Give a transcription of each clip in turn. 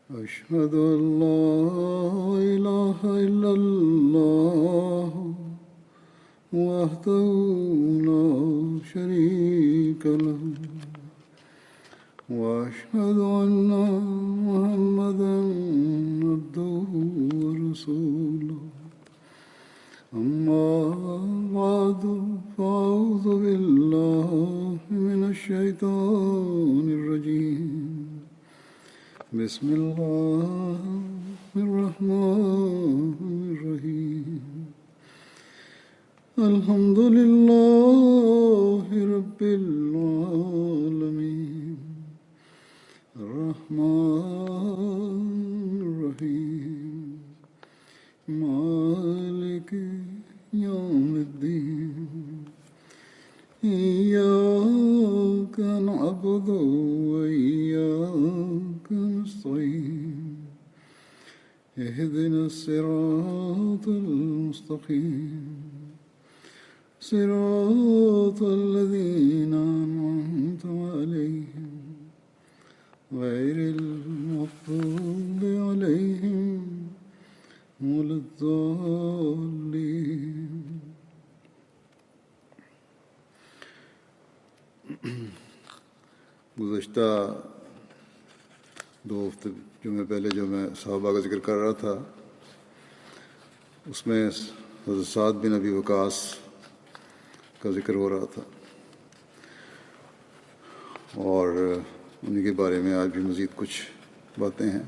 أشهد أن لا إله إلا الله وحده لا شريك له وأشهد أن محمدا عبده ورسوله أما بعد فأعوذ بالله من الشيطان الرجيم بسم الله الرحمن الرحيم الحمد لله رب العالمين الرحمن الرحيم مالك يوم الدين إياك نعبد وإياك نستعين اهدنا الصراط المستقيم صراط الذين أنعمت عليهم غير المغضوب عليهم ولا الضالين. گزشتہ دو ہفتے جمعے پہلے جو میں صحابہ کا ذکر کر رہا تھا اس میں حضرت سعد بن ابی وقاص کا ذکر ہو رہا تھا اور انہیں کے بارے میں آج بھی مزید کچھ باتیں ہیں.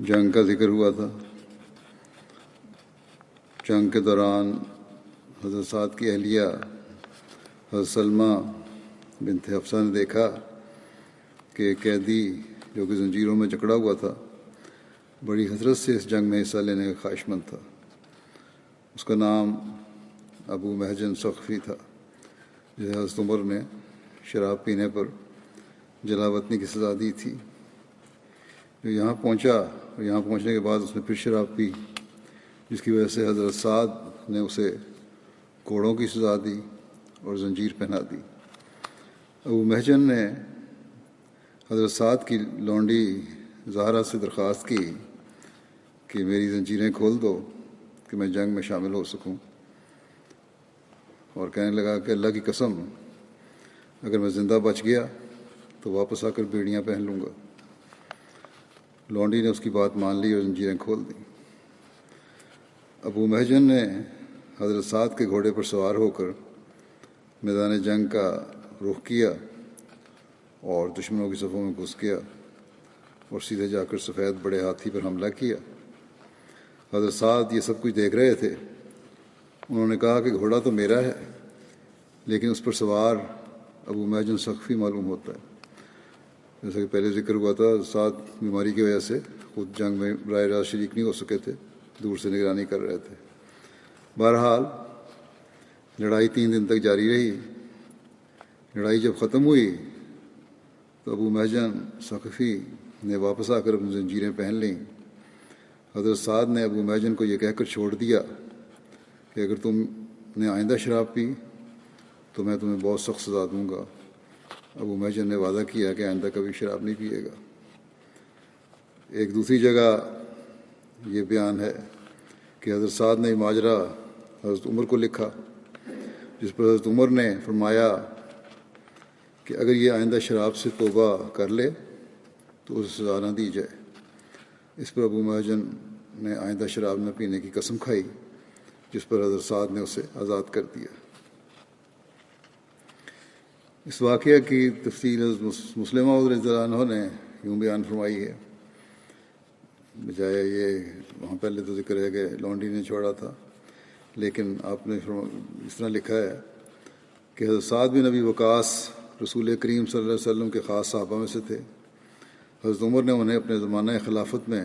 جنگ کا ذکر ہوا تھا. جنگ کے دوران حضرت سعد کی اہلیہ حضرت سلمہ بنت حفصہ نے دیکھا کہ قیدی جو کہ زنجیروں میں جکڑا ہوا تھا بڑی حسرت سے اس جنگ میں حصہ لینے کا خواہش مند تھا. اس کا نام ابو محجن ثقفی تھا جسے حضرت عمر نے شراب پینے پر جلا وطنی کی سزا دی تھی. جو یہاں پہنچا اور یہاں پہنچنے کے بعد اس نے پھر شراب پی جس کی وجہ سے حضرت سعد نے اسے کوڑوں کی سزا دی اور زنجیر پہنا دی. ابو محجن نے حضرت سعد کی لونڈی زہرا سے درخواست کی کہ میری زنجیریں کھول دو کہ میں جنگ میں شامل ہو سکوں اور کہنے لگا کہ اللہ کی قسم اگر میں زندہ بچ گیا تو واپس آ کر بیڑیاں پہن لوں گا. لونڈی نے اس کی بات مان لی اور زنجیریں کھول دیں. ابو محجن نے حضرت سعد کے گھوڑے پر سوار ہو کر میدان جنگ کا رخ کیا اور دشمنوں کی صفوں میں گھس گیا اور سیدھے جا کر سفید بڑے ہاتھی پر حملہ کیا. حضرت سعد یہ سب کچھ دیکھ رہے تھے. انہوں نے کہا کہ گھوڑا تو میرا ہے لیکن اس پر سوار ابو محجن ثقفی معلوم ہوتا ہے. جیسا کہ پہلے ذکر ہوا تھا سعد بیماری کی وجہ سے خود جنگ میں براہ راست شریک نہیں ہو سکے تھے, دور سے نگرانی کر رہے تھے. بہرحال لڑائی 3 دن تک جاری رہی. لڑائی جب ختم ہوئی تو ابو محجن ثقفی نے واپس آ کر اپنی زنجیریں پہن لیں. حضرت سعد نے ابو محجن کو یہ کہہ کر چھوڑ دیا کہ اگر تم نے آئندہ شراب پی تو میں تمہیں بہت سخت سزا دوں گا. ابو محجن نے وعدہ کیا کہ آئندہ کبھی شراب نہیں پیے گا. ایک دوسری جگہ یہ بیان ہے کہ حضرت سعد نے ماجرا حضرت عمر کو لکھا جس پر حضرت عمر نے فرمایا کہ اگر یہ آئندہ شراب سے توبہ کر لے تو اسے سزا نہ دی جائے. اس پر ابو محجن نے آئندہ شراب نہ پینے کی قسم کھائی جس پر حضرت سعد نے اسے آزاد کر دیا. اس واقعہ کی تفصیل حضرت مسلمہ رضی اللہ عنہ نے یوں بیان فرمائی ہے. بجائے یہ وہاں پہلے تو ذکر ہے کہ لونڈی نے چھوڑا تھا لیکن آپ نے اس طرح لکھا ہے کہ حضرت سعد بن ابی وقاص رسول کریم صلی اللہ علیہ وسلم کے خاص صحابہ میں سے تھے. حضرت عمر نے انہیں اپنے زمانہ خلافت میں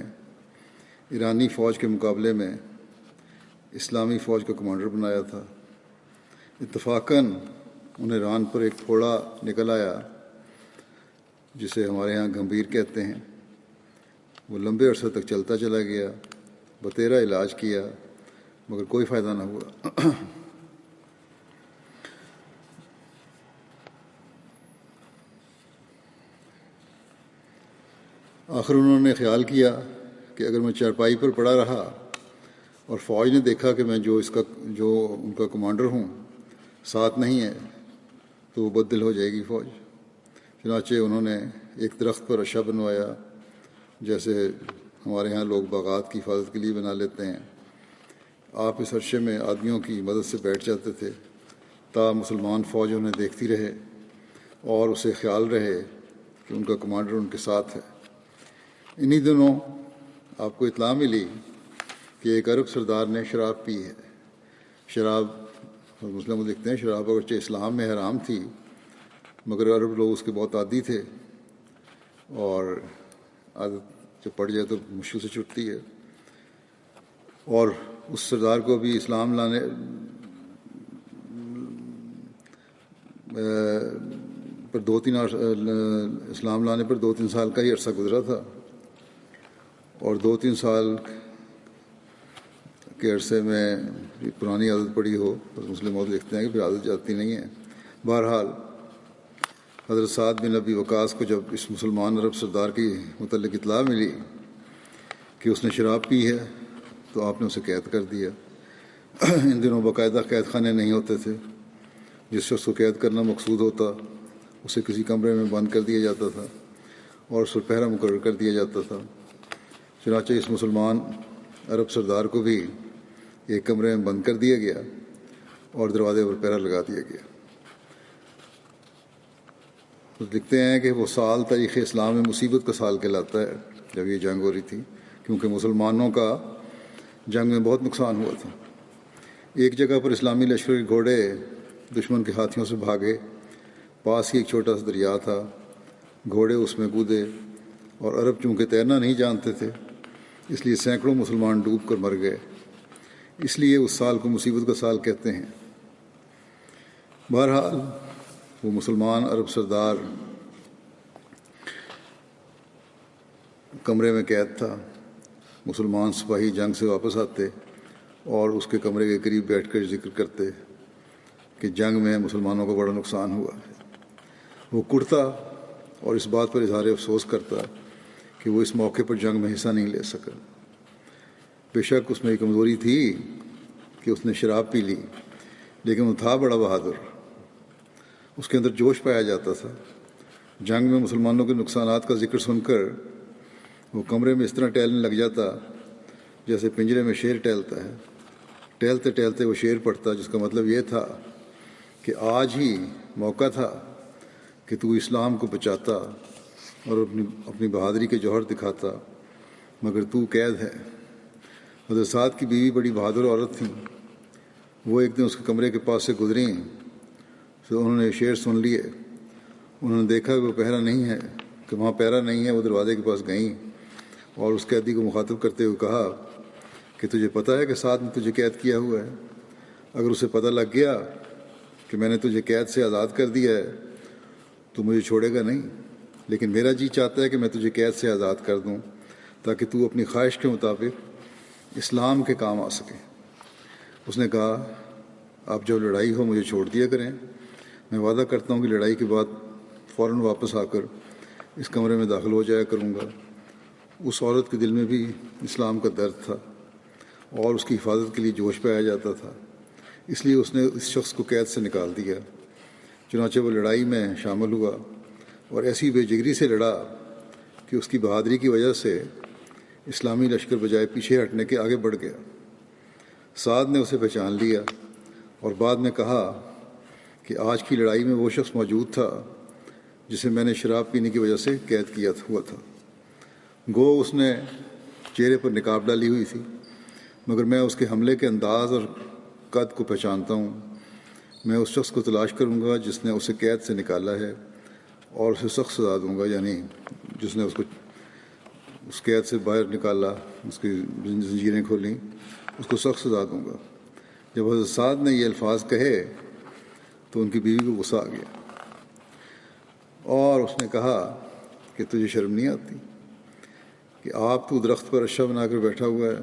ایرانی فوج کے مقابلے میں اسلامی فوج کا کمانڈر بنایا تھا. اتفاقاً انہیں ران پر ایک پھوڑا نکل آیا جسے ہمارے ہاں گھمبیر کہتے ہیں. وہ لمبے عرصے تک چلتا چلا گیا, بتیرا علاج کیا مگر کوئی فائدہ نہ ہوا. آخر انہوں نے خیال کیا کہ اگر میں چارپائی پر پڑا رہا اور فوج نے دیکھا کہ میں جو ان کا کمانڈر ہوں ساتھ نہیں ہے تو وہ بد دل ہو جائے گی فوج۔ چنانچہ انہوں نے ایک درخت پر رشا بنوایا، جیسے ہمارے ہاں لوگ باغات کی حفاظت کے لیے بنا لیتے ہیں۔ آپ اس عرصے میں آدمیوں کی مدد سے بیٹھ جاتے تھے تا مسلمان فوج انہیں دیکھتی رہے اور اسے خیال رہے کہ ان کا کمانڈر ان کے ساتھ ہے۔ انہی دنوں آپ کو اطلاع ملی کہ ایک عرب سردار نے شراب پی ہے۔ شراب، مسلم لکھتے ہیں، شراب اگرچہ اسلام میں حرام تھی مگر عرب لوگ اس کے بہت عادی تھے، اور عادت جب پڑ جائے تو مشکل سے چھٹتی ہے۔ اور اس سردار کو بھی اسلام لانے پر دو تین سال کا ہی عرصہ گزرا تھا، اور 2-3 سال کے عرصے میں پرانی عادت پڑی ہو، مسلم عورت لکھتے ہیں کہ پھر عادت جاتی نہیں ہے۔ بہرحال حضرت سعد بن ابی وقاص کو جب اس مسلمان عرب سردار کی متعلق اطلاع ملی کہ اس نے شراب پی ہے تو آپ نے اسے قید کر دیا۔ ان دنوں باقاعدہ قید خانے نہیں ہوتے تھے۔ جس شخص کو قید کرنا مقصود ہوتا اسے کسی کمرے میں بند کر دیا جاتا تھا اور اس پر پہرہ مقرر کر دیا جاتا تھا۔ چنانچہ اس مسلمان عرب سردار کو بھی ایک کمرے میں بند کر دیا گیا اور دروازے پر پہرہ لگا دیا گیا۔ لکھتے ہیں کہ وہ سال تاریخ اسلام میں مصیبت کا سال کہلاتا ہے جب یہ جنگ ہو رہی تھی، کیونکہ مسلمانوں کا جنگ میں بہت نقصان ہوا تھا۔ ایک جگہ پر اسلامی لشکر کے گھوڑے دشمن کے ہاتھیوں سے بھاگے، پاس ہی ایک چھوٹا سا دریا تھا، گھوڑے اس میں کودے، اور عرب چونکہ تیرنا نہیں جانتے تھے اس لیے سینکڑوں مسلمان ڈوب کر مر گئے، اس لیے اس سال کو مصیبت کا سال کہتے ہیں۔ بہرحال وہ مسلمان عرب سردار کمرے میں قید تھا۔ مسلمان سپاہی جنگ سے واپس آتے اور اس کے کمرے کے قریب بیٹھ کر ذکر کرتے کہ جنگ میں مسلمانوں کو بڑا نقصان ہوا ہے۔ وہ کڑتا اور اس بات پر اظہار افسوس کرتا کہ وہ اس موقع پر جنگ میں حصہ نہیں لے سکا۔ بے شک اس میں ایک کمزوری تھی کہ اس نے شراب پی لی، لیکن وہ تھا بڑا بہادر، اس کے اندر جوش پایا جاتا تھا۔ جنگ میں مسلمانوں کے نقصانات کا ذکر سن کر وہ کمرے میں اس طرح ٹہلنے لگ جاتا جیسے پنجرے میں شیر ٹہلتا ہے۔ ٹہلتے ٹہلتے وہ شعر پڑھتا جس کا مطلب یہ تھا کہ آج ہی موقع تھا کہ تو اسلام کو بچاتا اور اپنی بہادری کے جوہر دکھاتا، مگر تو قید ہے۔ حضرت سعد کی بیوی بڑی بہادر عورت تھیں۔ وہ ایک دن اس کے کمرے کے پاس سے گزریں تو انہوں نے شعر سن لیے۔ انہوں نے دیکھا کہ وہ پہرا نہیں ہے، کہ وہاں پہرا نہیں ہے۔ وہ دروازے کے پاس گئیں اور اس قیدی کو مخاطب کرتے ہوئے کہا کہ تجھے پتہ ہے کہ سعد نے تجھے قید کیا ہوا ہے؟ اگر اسے پتہ لگ گیا کہ میں نے تجھے قید سے آزاد کر دیا ہے تو مجھے چھوڑے گا نہیں، لیکن میرا جی چاہتا ہے کہ میں تجھے قید سے آزاد کر دوں تاکہ تو اپنی خواہش کے مطابق اسلام کے کام آ سکے۔ اس نے کہا اب جب لڑائی ہو مجھے چھوڑ دیا کریں، میں وعدہ کرتا ہوں کہ لڑائی کے بعد فوراً واپس آ کر اس کمرے میں داخل ہو جایا کروں گا۔ اس عورت کے دل میں بھی اسلام کا درد تھا اور اس کی حفاظت کے لیے جوش پایا جاتا تھا، اس لیے اس نے اس شخص کو قید سے نکال دیا۔ چنانچہ وہ لڑائی میں شامل ہوا اور ایسی بے جگری سے لڑا کہ اس کی بہادری کی وجہ سے اسلامی لشکر بجائے پیچھے ہٹنے کے آگے بڑھ گیا۔ سعد نے اسے پہچان لیا اور بعد میں کہا کہ آج کی لڑائی میں وہ شخص موجود تھا جسے میں نے شراب پینے کی وجہ سے قید کیا ہوا تھا۔ گو اس نے چہرے پر نقاب ڈالی ہوئی تھی، مگر میں اس کے حملے کے انداز اور قد کو پہچانتا ہوں۔ میں اس شخص کو تلاش کروں گا جس نے اسے قید سے نکالا ہے اور اسے سخت سزا دوں گا، یعنی جس نے اس کو اس قید سے باہر نکالا، اس کی زنجیریں کھولیں، اس کو سخت سزا دوں گا۔ جب حضرت سعد نے یہ الفاظ کہے تو ان کی بیوی کو غصہ آ گیا اور اس نے کہا کہ تجھے شرم نہیں آتی کہ آپ تو درخت پر رشا بنا کر بیٹھا ہوا ہے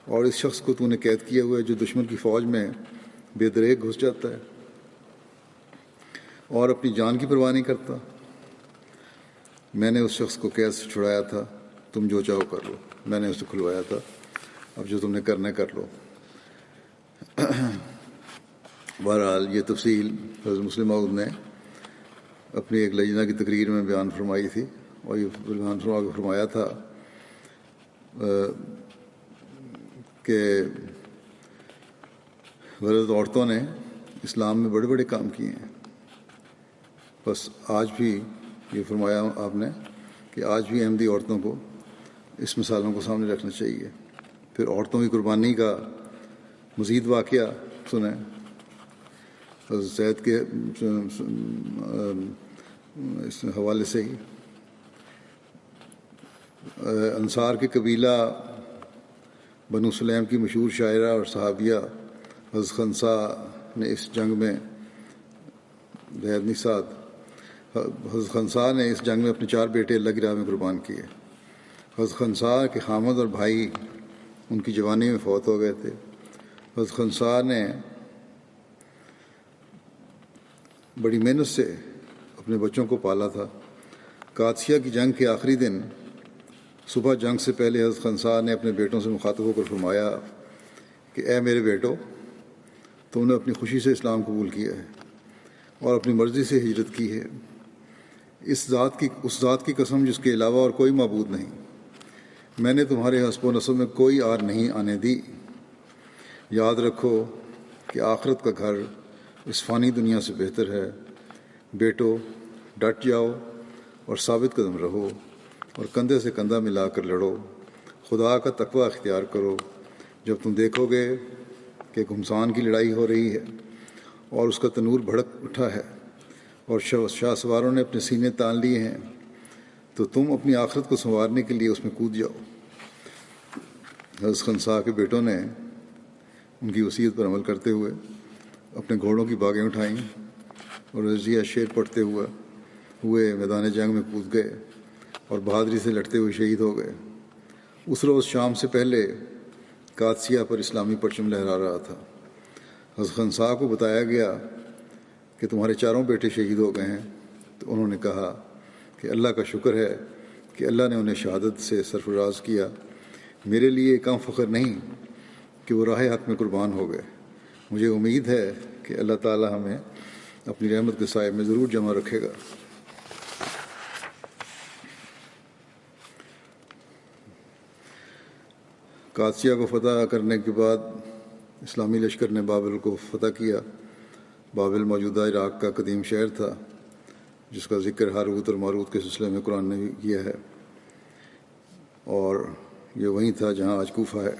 اور اس شخص کو تو نے قید کیا ہوا ہے جو دشمن کی فوج میں بے دریغ گھس جاتا ہے اور اپنی جان کی پرواہ نہیں کرتا۔ میں نے اس شخص کو قید سے چھڑایا تھا، تم جو چاہو کر لو، میں نے اسے کھلوایا تھا، اب جو تم نے کرنا ہے کر لو۔ بہرحال یہ تفصیل حضرت مسلم موعود نے اپنی ایک لجنہ کی تقریر میں بیان فرمائی تھی، اور یہ بیان فرمایا تھا کہ غلط عورتوں نے اسلام میں بڑے بڑے کام کیے ہیں، بس آج بھی یہ فرمایا آپ نے کہ آج بھی احمدی عورتوں کو اس مثالوں کو سامنے رکھنا چاہیے۔ پھر عورتوں کی قربانی کا مزید واقعہ سنیں۔ حضرت زید کے اس حوالے سے ہی انصار کے قبیلہ بنو سلیم کی مشہور شاعرہ اور صحابیہ حضرت خنسا نے اس جنگ میں حضرت خنسا نے اس جنگ میں اپنے 4 بیٹے اللہ کی راہ میں قربان کیے۔ حضرت خنسا کے خامد اور بھائی ان کی جوانی میں فوت ہو گئے تھے۔ حضرت خنسا نے بڑی محنت سے اپنے بچوں کو پالا تھا۔ قادسیہ کی جنگ کے آخری دن صبح جنگ سے پہلے حضرت خنسا نے اپنے بیٹوں سے مخاطب ہو کر فرمایا کہ اے میرے بیٹو، تم نے اپنی خوشی سے اسلام قبول کیا ہے اور اپنی مرضی سے ہجرت کی ہے۔ اس ذات کی قسم جس کے علاوہ اور کوئی معبود نہیں، میں نے تمہارے حسب و نسب میں کوئی آر نہیں آنے دی۔ یاد رکھو کہ آخرت کا گھر اس فانی دنیا سے بہتر ہے۔ بیٹو، ڈٹ جاؤ اور ثابت قدم رہو اور کندھے سے کندھا ملا کر لڑو۔ خدا کا تقوی اختیار کرو۔ جب تم دیکھو گے کہ گھمسان کی لڑائی ہو رہی ہے اور اس کا تنور بھڑک اٹھا ہے اور شاہ سواروں نے اپنے سینے تان لیے ہیں، تو تم اپنی آخرت کو سنوارنے کے لیے اس میں کود جاؤ۔ حضرت خنسا کے بیٹوں نے ان کی وصیت پر عمل کرتے ہوئے اپنے گھوڑوں کی باگیں اٹھائیں اور رضیہ شیر پڑھتے ہوئے میدان جنگ میں کود گئے اور بہادری سے لڑتے ہوئے شہید ہو گئے۔ اس روز شام سے پہلے قادسیہ پر اسلامی پرچم لہرا رہا تھا۔ حضرت خنسا کو بتایا گیا کہ تمہارے 4 بیٹے شہید ہو گئے ہیں، تو انہوں نے کہا کہ اللہ کا شکر ہے کہ اللہ نے انہیں شہادت سے سرفراز کیا۔ میرے لیے کم فخر نہیں کہ وہ راہ حق میں قربان ہو گئے۔ مجھے امید ہے کہ اللہ تعالی ہمیں اپنی رحمت کے سائے میں ضرور جمع رکھے گا۔ قادسیہ کو فتح کرنے کے بعد اسلامی لشکر نے بابل کو فتح کیا۔ بابل موجودہ عراق کا قدیم شہر تھا، جس کا ذکر ہاروت اور ماروت کے سلسلے میں قرآن نے بھی کیا ہے، اور یہ وہیں تھا جہاں آج کوفہ ہے۔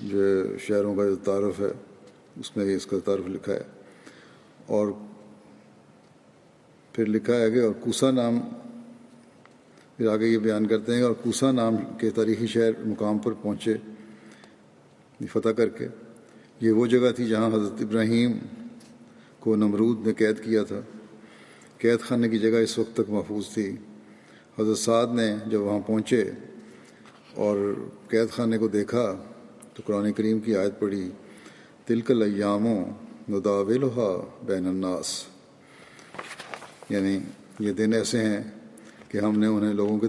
جو شہروں کا جو تعارف ہے اس میں اس کا تعارف لکھا ہے، اور پھر لکھا ہے کہ اور کوسا نام، پھر آگے یہ بیان کرتے ہیں، اور کوسا نام کے تاریخی شہر مقام پر پہنچے فتح کر کے۔ یہ وہ جگہ تھی جہاں حضرت ابراہیم کو نمرود نے قید کیا تھا۔ قید خانے کی جگہ اس وقت تک محفوظ تھی۔ حضرت سعد نے جب وہاں پہنچے اور قید خانے کو دیکھا تو قرآن کریم کی آیت پڑھی، تلک الایام نداولھا بین الناس، یعنی یہ دن ایسے ہیں کہ ہم انہیں لوگوں کے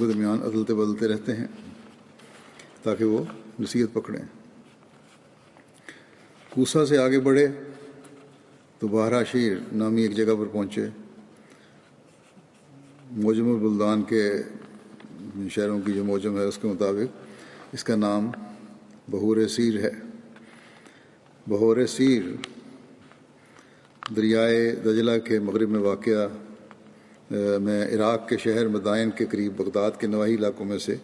درمیان عدلتے بدلتے رہتے ہیں تاکہ وہ نصیحت پکڑیں۔ کوسا سے آگے بڑھے تو بحرہ شیر نامی ایک جگہ پر پہنچے۔ موجم البلدان کے شہروں کی جو موجم ہے اس کے مطابق اس کا نام بحور سیر ہے۔ بحور سیر دریائے دجلہ کے مغرب میں واقع میں عراق کے شہر مدائن کے قریب بغداد کے نواحی علاقوں میں سے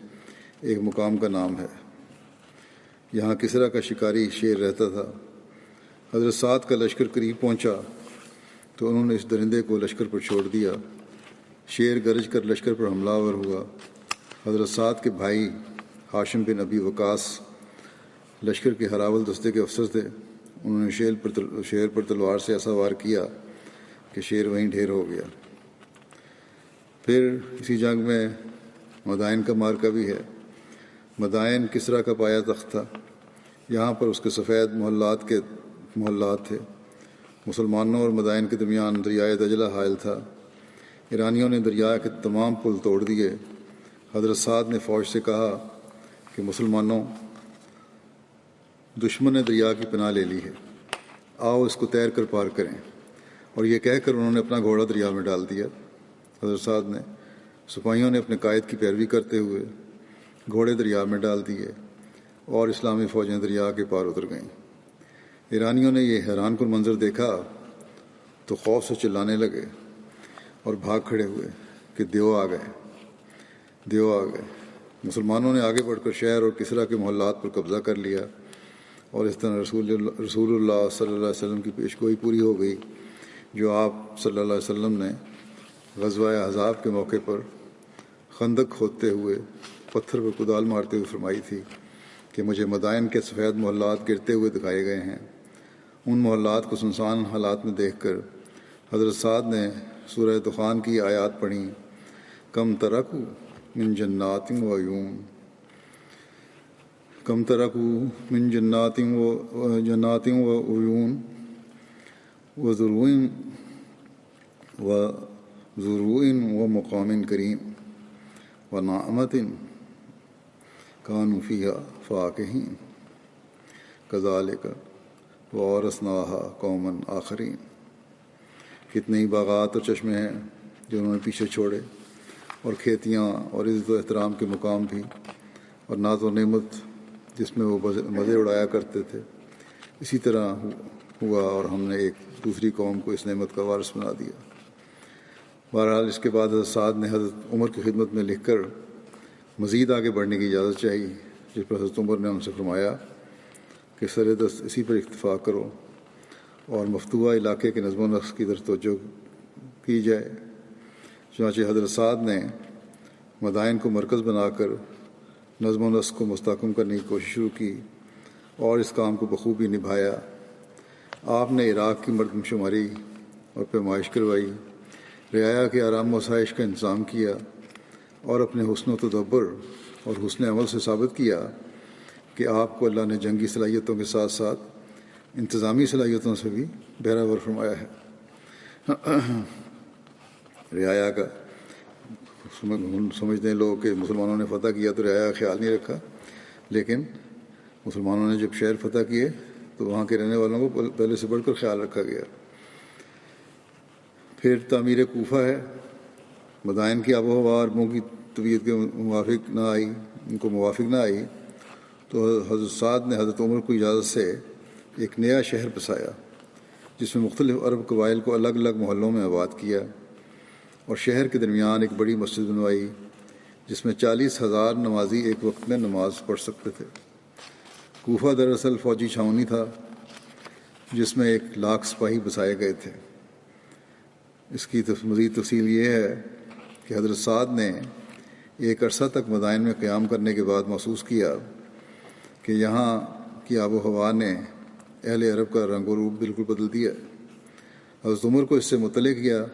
ایک مقام کا نام ہے۔ یہاں کسرا کا شکاری شیر رہتا تھا۔ حضرت سعد کا لشکر قریب پہنچا تو انہوں نے اس درندے کو لشکر پر چھوڑ دیا۔ شیر گرج کر لشکر پر حملہ آور ہوا۔ حضرت سعد کے بھائی ہاشم بن ابی وقاص لشکر کے ہراول دستے کے افسر تھے۔ انہوں نے شیر پر تلوار سے ایسا وار کیا کہ شیر وہیں ڈھیر ہو گیا۔ پھر اسی جنگ میں مدائن کا مارکہ بھی ہے۔ مدائن کسرا کا پایا تخت تھا۔ یہاں پر اس کے سفید محلات تھے۔ مسلمانوں اور مدائن کے درمیان دریائے دجلہ حائل تھا۔ ایرانیوں نے دریا کے تمام پل توڑ دیے۔ حضرت سعد نے فوج سے کہا کہ مسلمانوں، دشمن نے دریا کی پناہ لے لی ہے، آؤ اس کو تیر کر پار کریں۔ اور یہ کہہ کر انہوں نے اپنا گھوڑا دریا میں ڈال دیا۔ حضرت سعد نے سپاہیوں نے اپنے قائد کی پیروی کرتے ہوئے گھوڑے دریا میں ڈال دیے اور اسلامی فوجیں دریا کے پار اتر گئیں۔ ایرانیوں نے یہ حیران کن منظر دیکھا تو خوف سے چلانے لگے اور بھاگ کھڑے ہوئے کہ دیو آ گئے، دیو آ گئے۔ مسلمانوں نے آگے بڑھ کر شہر اور کسرا کے محلات پر قبضہ کر لیا، اور اس طرح رسول اللہ صلی اللہ علیہ وسلم کی پیشگوئی پوری ہو گئی جو آپ صلی اللہ علیہ وسلم نے غزوہ احزاب کے موقع پر خندق کھودتے ہوئے پتھر پر کدال مارتے ہوئے فرمائی تھی کہ مجھے مدائن کے سفید محلات گرتے ہوئے دکھائے گئے ہیں۔ ان محلات کو سنسان حالات میں دیکھ کر حضرت سعد نے سورہ دخان کی آیات پڑھیں، کم ترکو من جنات و عیون، کم ترکو من جنات و عیون و زروع و مقام کریم و نعمت کانوا فیہا فاکہین کذالک وورثناہا قوما آخرین۔ کتنے ہی باغات اور چشمے ہیں جو انہوں نے پیچھے چھوڑے، اور کھیتیاں اور عزت و احترام کے مقام بھی، اور ناز و نعمت جس میں وہ مزے اڑایا کرتے تھے۔ اسی طرح ہوا اور ہم نے ایک دوسری قوم کو اس نعمت کا وارث بنا دیا۔ بہرحال اس کے بعد حضرت سعد نے حضرت عمر کی خدمت میں لکھ کر مزید آگے بڑھنے کی اجازت چاہی، جس پر حضرت عمر نے ان سے فرمایا کہ سر دست اسی پر اکتفا کرو اور مفتوحہ علاقے کے نظم و نسق کی طرف توجہ کی جائے۔ چنانچہ حضرت سعد نے مدائن کو مرکز بنا کر نظم و نسق کو مستحکم کرنے کی کوشش شروع کی اور اس کام کو بخوبی نبھایا۔ آپ نے عراق کی مردم شماری اور پیمائش کروائی، رعایا کے آرام و آسائش کا انتظام کیا، اور اپنے حسن و تدبر اور حسن عمل سے ثابت کیا کہ آپ کو اللہ نے جنگی صلاحیتوں کے ساتھ ساتھ انتظامی صلاحیتوں سے بھی بہرہور فرمایا ہے۔ رعایا کا سمجھتے ہیں لوگ کہ مسلمانوں نے فتح کیا تو رعایا کا خیال نہیں رکھا، لیکن مسلمانوں نے جب شہر فتح کیے تو وہاں کے رہنے والوں کو پہلے سے بڑھ کر خیال رکھا گیا۔ پھر تعمیر کوفہ ہے۔ مدائن کی آب و ہوا عربوں کی طبیعت کے موافق نہ آئی تو حضرت سعد نے حضرت عمر کو اجازت سے ایک نیا شہر بسایا، جس میں مختلف عرب قبائل کو الگ الگ محلوں میں آباد کیا، اور شہر کے درمیان ایک بڑی مسجد بنوائی جس میں 40,000 نمازی ایک وقت میں نماز پڑھ سکتے تھے۔ کوفہ دراصل فوجی چھاؤنی تھا جس میں 1,00,000 سپاہی بسائے گئے تھے۔ اس کی مزید تفصیل یہ ہے کہ حضرت سعد نے ایک عرصہ تک مدائن میں قیام کرنے کے بعد محسوس کیا کہ یہاں کی آب و ہوا نے اہل عرب کا رنگ و روپ بالکل بدل دیا۔ حضرت عمر کو اس سے مطلع کیا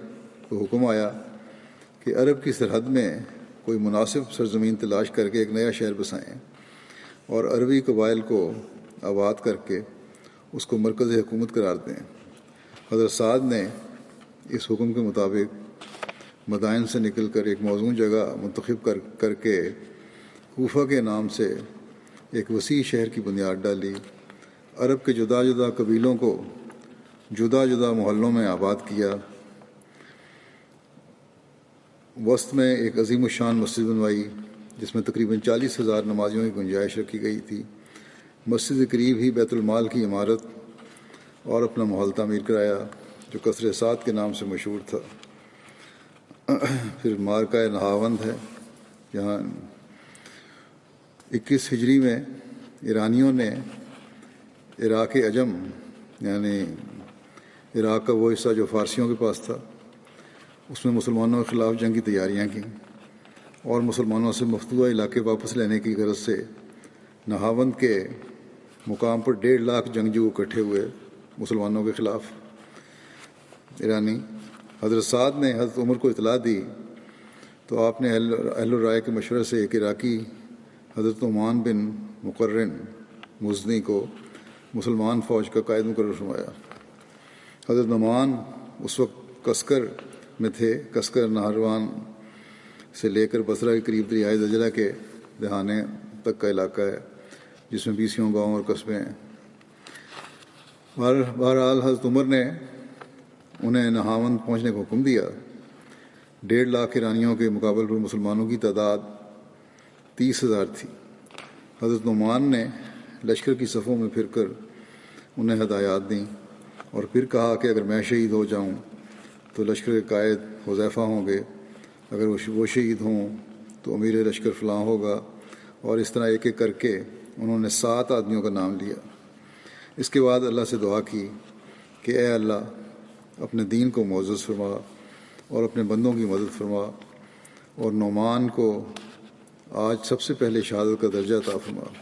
تو حکم آیا کہ عرب کی سرحد میں کوئی مناسب سرزمین تلاش کر کے ایک نیا شہر بسائیں اور عربی قبائل کو آباد کر کے اس کو مرکز حکومت قرار دیں۔ حضرت سعد نے اس حکم کے مطابق مدائن سے نکل کر ایک موزوں جگہ منتخب کر کے کوفہ کے نام سے ایک وسیع شہر کی بنیاد ڈالی، عرب کے جدا جدا قبیلوں کو جدا جدا محلوں میں آباد کیا، وسط میں ایک عظیم الشان مسجد بنوائی جس میں تقریباً 40,000 نمازیوں کی گنجائش رکھی گئی تھی۔ مسجد کے قریب ہی بیت المال کی عمارت اور اپنا محل تعمیر کرایا جو قصر سعد کے نام سے مشہور تھا۔ پھر مارکہ نہاوند ہے، جہاں 21 ہجری میں ایرانیوں نے عراق عجم یعنی عراق کا وہ حصہ جو فارسیوں کے پاس تھا اس میں مسلمانوں کے خلاف جنگی تیاریاں کیں، اور مسلمانوں سے مفتوحہ علاقے واپس لینے کی غرض سے نہاوند کے مقام پر 1,50,000 جنگجو اکٹھے ہوئے مسلمانوں کے خلاف۔ ایرانی حضرت سعد نے حضرت عمر کو اطلاع دی تو آپ نے اہل الرائے کے مشورے سے ایک عراقی حضرت عمان بن مقرن مزنی کو مسلمان فوج کا قائد مقرر فرمایا۔ حضرت نعمان اس وقت کسکر میں تھے. کسکر نہروان سے لے کر بصرہ کے قریب دریائے دجلہ کے دہانے تک کا علاقہ ہے، جس میں 20 گاؤں اور قصبے ہیں. بہرحال حضرت عمر نے انہیں نہاوند پہنچنے کا حکم دیا. 1.5 لاکھ ایرانیوں کے مقابل پر مسلمانوں کی تعداد 30,000 تھی. حضرت نعمان نے لشکر کی صفوں میں پھر کر انہیں ہدایات دیں اور پھر کہا کہ اگر میں شہید ہو جاؤں تو لشکر کے قائد حذیفہ ہوں گے، اگر وہ شہید ہوں تو امیر لشکر فلاں ہوگا، اور اس طرح ایک ایک کر کے انہوں نے 7 آدمیوں کا نام لیا. اس کے بعد اللہ سے دعا کی کہ اے اللہ اپنے دین کو معزز فرما اور اپنے بندوں کی مدد فرما، اور نعمان کو آج سب سے پہلے شہادت کا درجہ عطا فرما.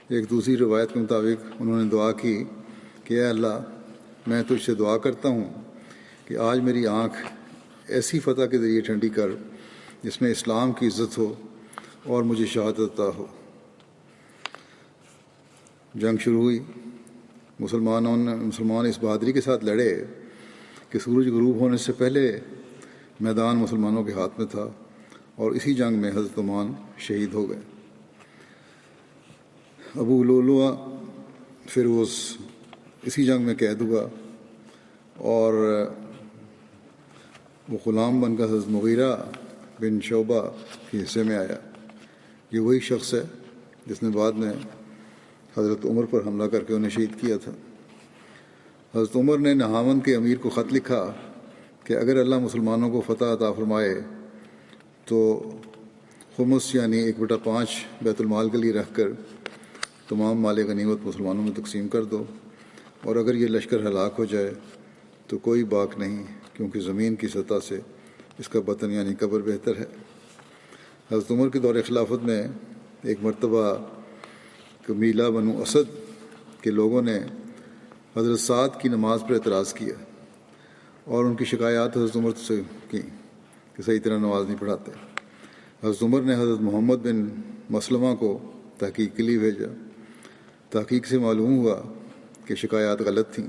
ایک دوسری روایت کے مطابق انہوں نے دعا کی کہ اے اللہ میں تجھ سے دعا کرتا ہوں کہ آج میری آنکھ ایسی فتح کے ذریعے ٹھنڈی کر جس میں اسلام کی عزت ہو اور مجھے شہادت عطا ہو. جنگ شروع ہوئی. مسلمان اس بہادری کے ساتھ لڑے کہ سورج غروب ہونے سے پہلے میدان مسلمانوں کے ہاتھ میں تھا، اور اسی جنگ میں حضرت نعمان شہید ہو گئے. ابو لؤلؤہ پھر اسی جنگ میں قید ہوا اور وہ غلام بن کر حضرت مغیرہ بن شعبہ کے حصے میں آیا. یہ وہی شخص ہے جس نے بعد میں حضرت عمر پر حملہ کر کے انہیں شہید کیا تھا. حضرت عمر نے نہاوند کے امیر کو خط لکھا کہ اگر اللہ مسلمانوں کو فتح عطا فرمائے تو خمس یعنی 1/5 بیت المال کے لیے رکھ کر تمام مال غنیمت مسلمانوں میں تقسیم کر دو، اور اگر یہ لشکر ہلاک ہو جائے تو کوئی باک نہیں، کیونکہ زمین کی سطح سے اس کا بطن یعنی قبر بہتر ہے. حضرت عمر کے دور خلافت میں ایک مرتبہ قبیلہ بنو اسد کے لوگوں نے حضرت سعد کی نماز پر اعتراض کیا اور ان کی شکایات حضرت عمر سے کی کہ صحیح طرح نماز نہیں پڑھاتے. حضرت عمر نے حضرت محمد بن مسلمہ کو تحقیق کے لیے بھیجا. تحقیق سے معلوم ہوا کہ شکایات غلط تھیں،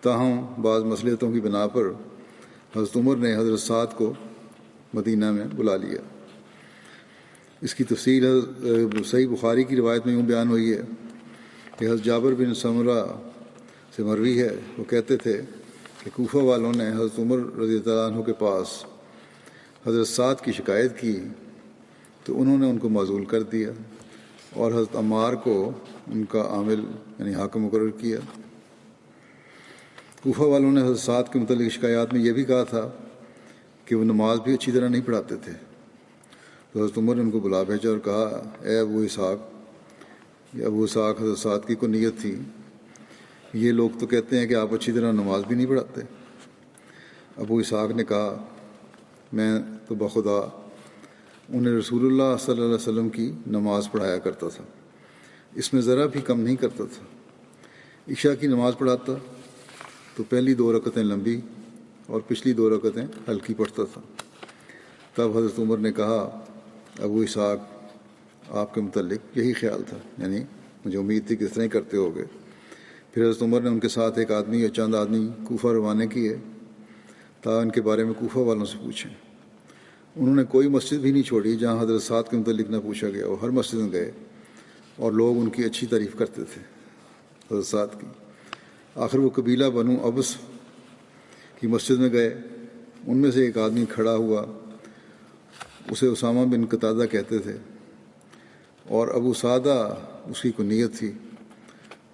تاہم بعض مصلحتوں کی بنا پر حضرت عمر نے حضرت سعد کو مدینہ میں بلا لیا. اس کی تفصیل صحیح بخاری کی روایت میں یوں بیان ہوئی ہے کہ حضرت جابر بن سمرہ سے مروی ہے، وہ کہتے تھے کہ کوفہ والوں نے حضرت عمر رضی اللہ عنہ کے پاس حضرت سعد کی شکایت کی تو انہوں نے ان کو معزول کر دیا اور حضرت عمار کو ان کا عامل یعنی حاکم مقرر کیا. کوفہ والوں نے حضرت سعد کے متعلق شکایات میں یہ بھی کہا تھا کہ وہ نماز بھی اچھی طرح نہیں پڑھاتے تھے. تو حضرت عمر نے ان کو بلا بھیجا اور کہا اے ابو اسحاق حضرت سعد کی کو نیت تھی، یہ لوگ تو کہتے ہیں کہ آپ اچھی طرح نماز بھی نہیں پڑھاتے. ابو اسحاق نے کہا میں تو بخدا انہیں رسول اللہ صلی اللہ علیہ وسلم کی نماز پڑھایا کرتا تھا، اس میں ذرا بھی کم نہیں کرتا تھا. عشاء کی نماز پڑھاتا تو پہلی 2 رکعتیں لمبی اور پچھلی 2 رکعتیں ہلکی پڑھتا تھا. تب حضرت عمر نے کہا ابو اسحاق آپ کے متعلق یہی خیال تھا، یعنی مجھے امید تھی کہ اس طرح ہی کرتے ہوگے. پھر حضرت عمر نے ان کے ساتھ ایک آدمی یا چند آدمی کوفہ روانہ کیے تاکہ ان کے بارے میں کوفہ والوں سے پوچھیں. انہوں نے کوئی مسجد بھی نہیں چھوڑی جہاں حضرت سعد کے متعلق نہ پوچھا گیا. وہ ہر مسجد میں گئے اور لوگ ان کی اچھی تعریف کرتے تھے حضرت سعد کی. آخر وہ قبیلہ بنو ابس کی مسجد میں گئے. ان میں سے ایک آدمی کھڑا ہوا، اسے اسامہ بن قتادہ کہتے تھے اور ابو سعدہ اس کی کنیت تھی.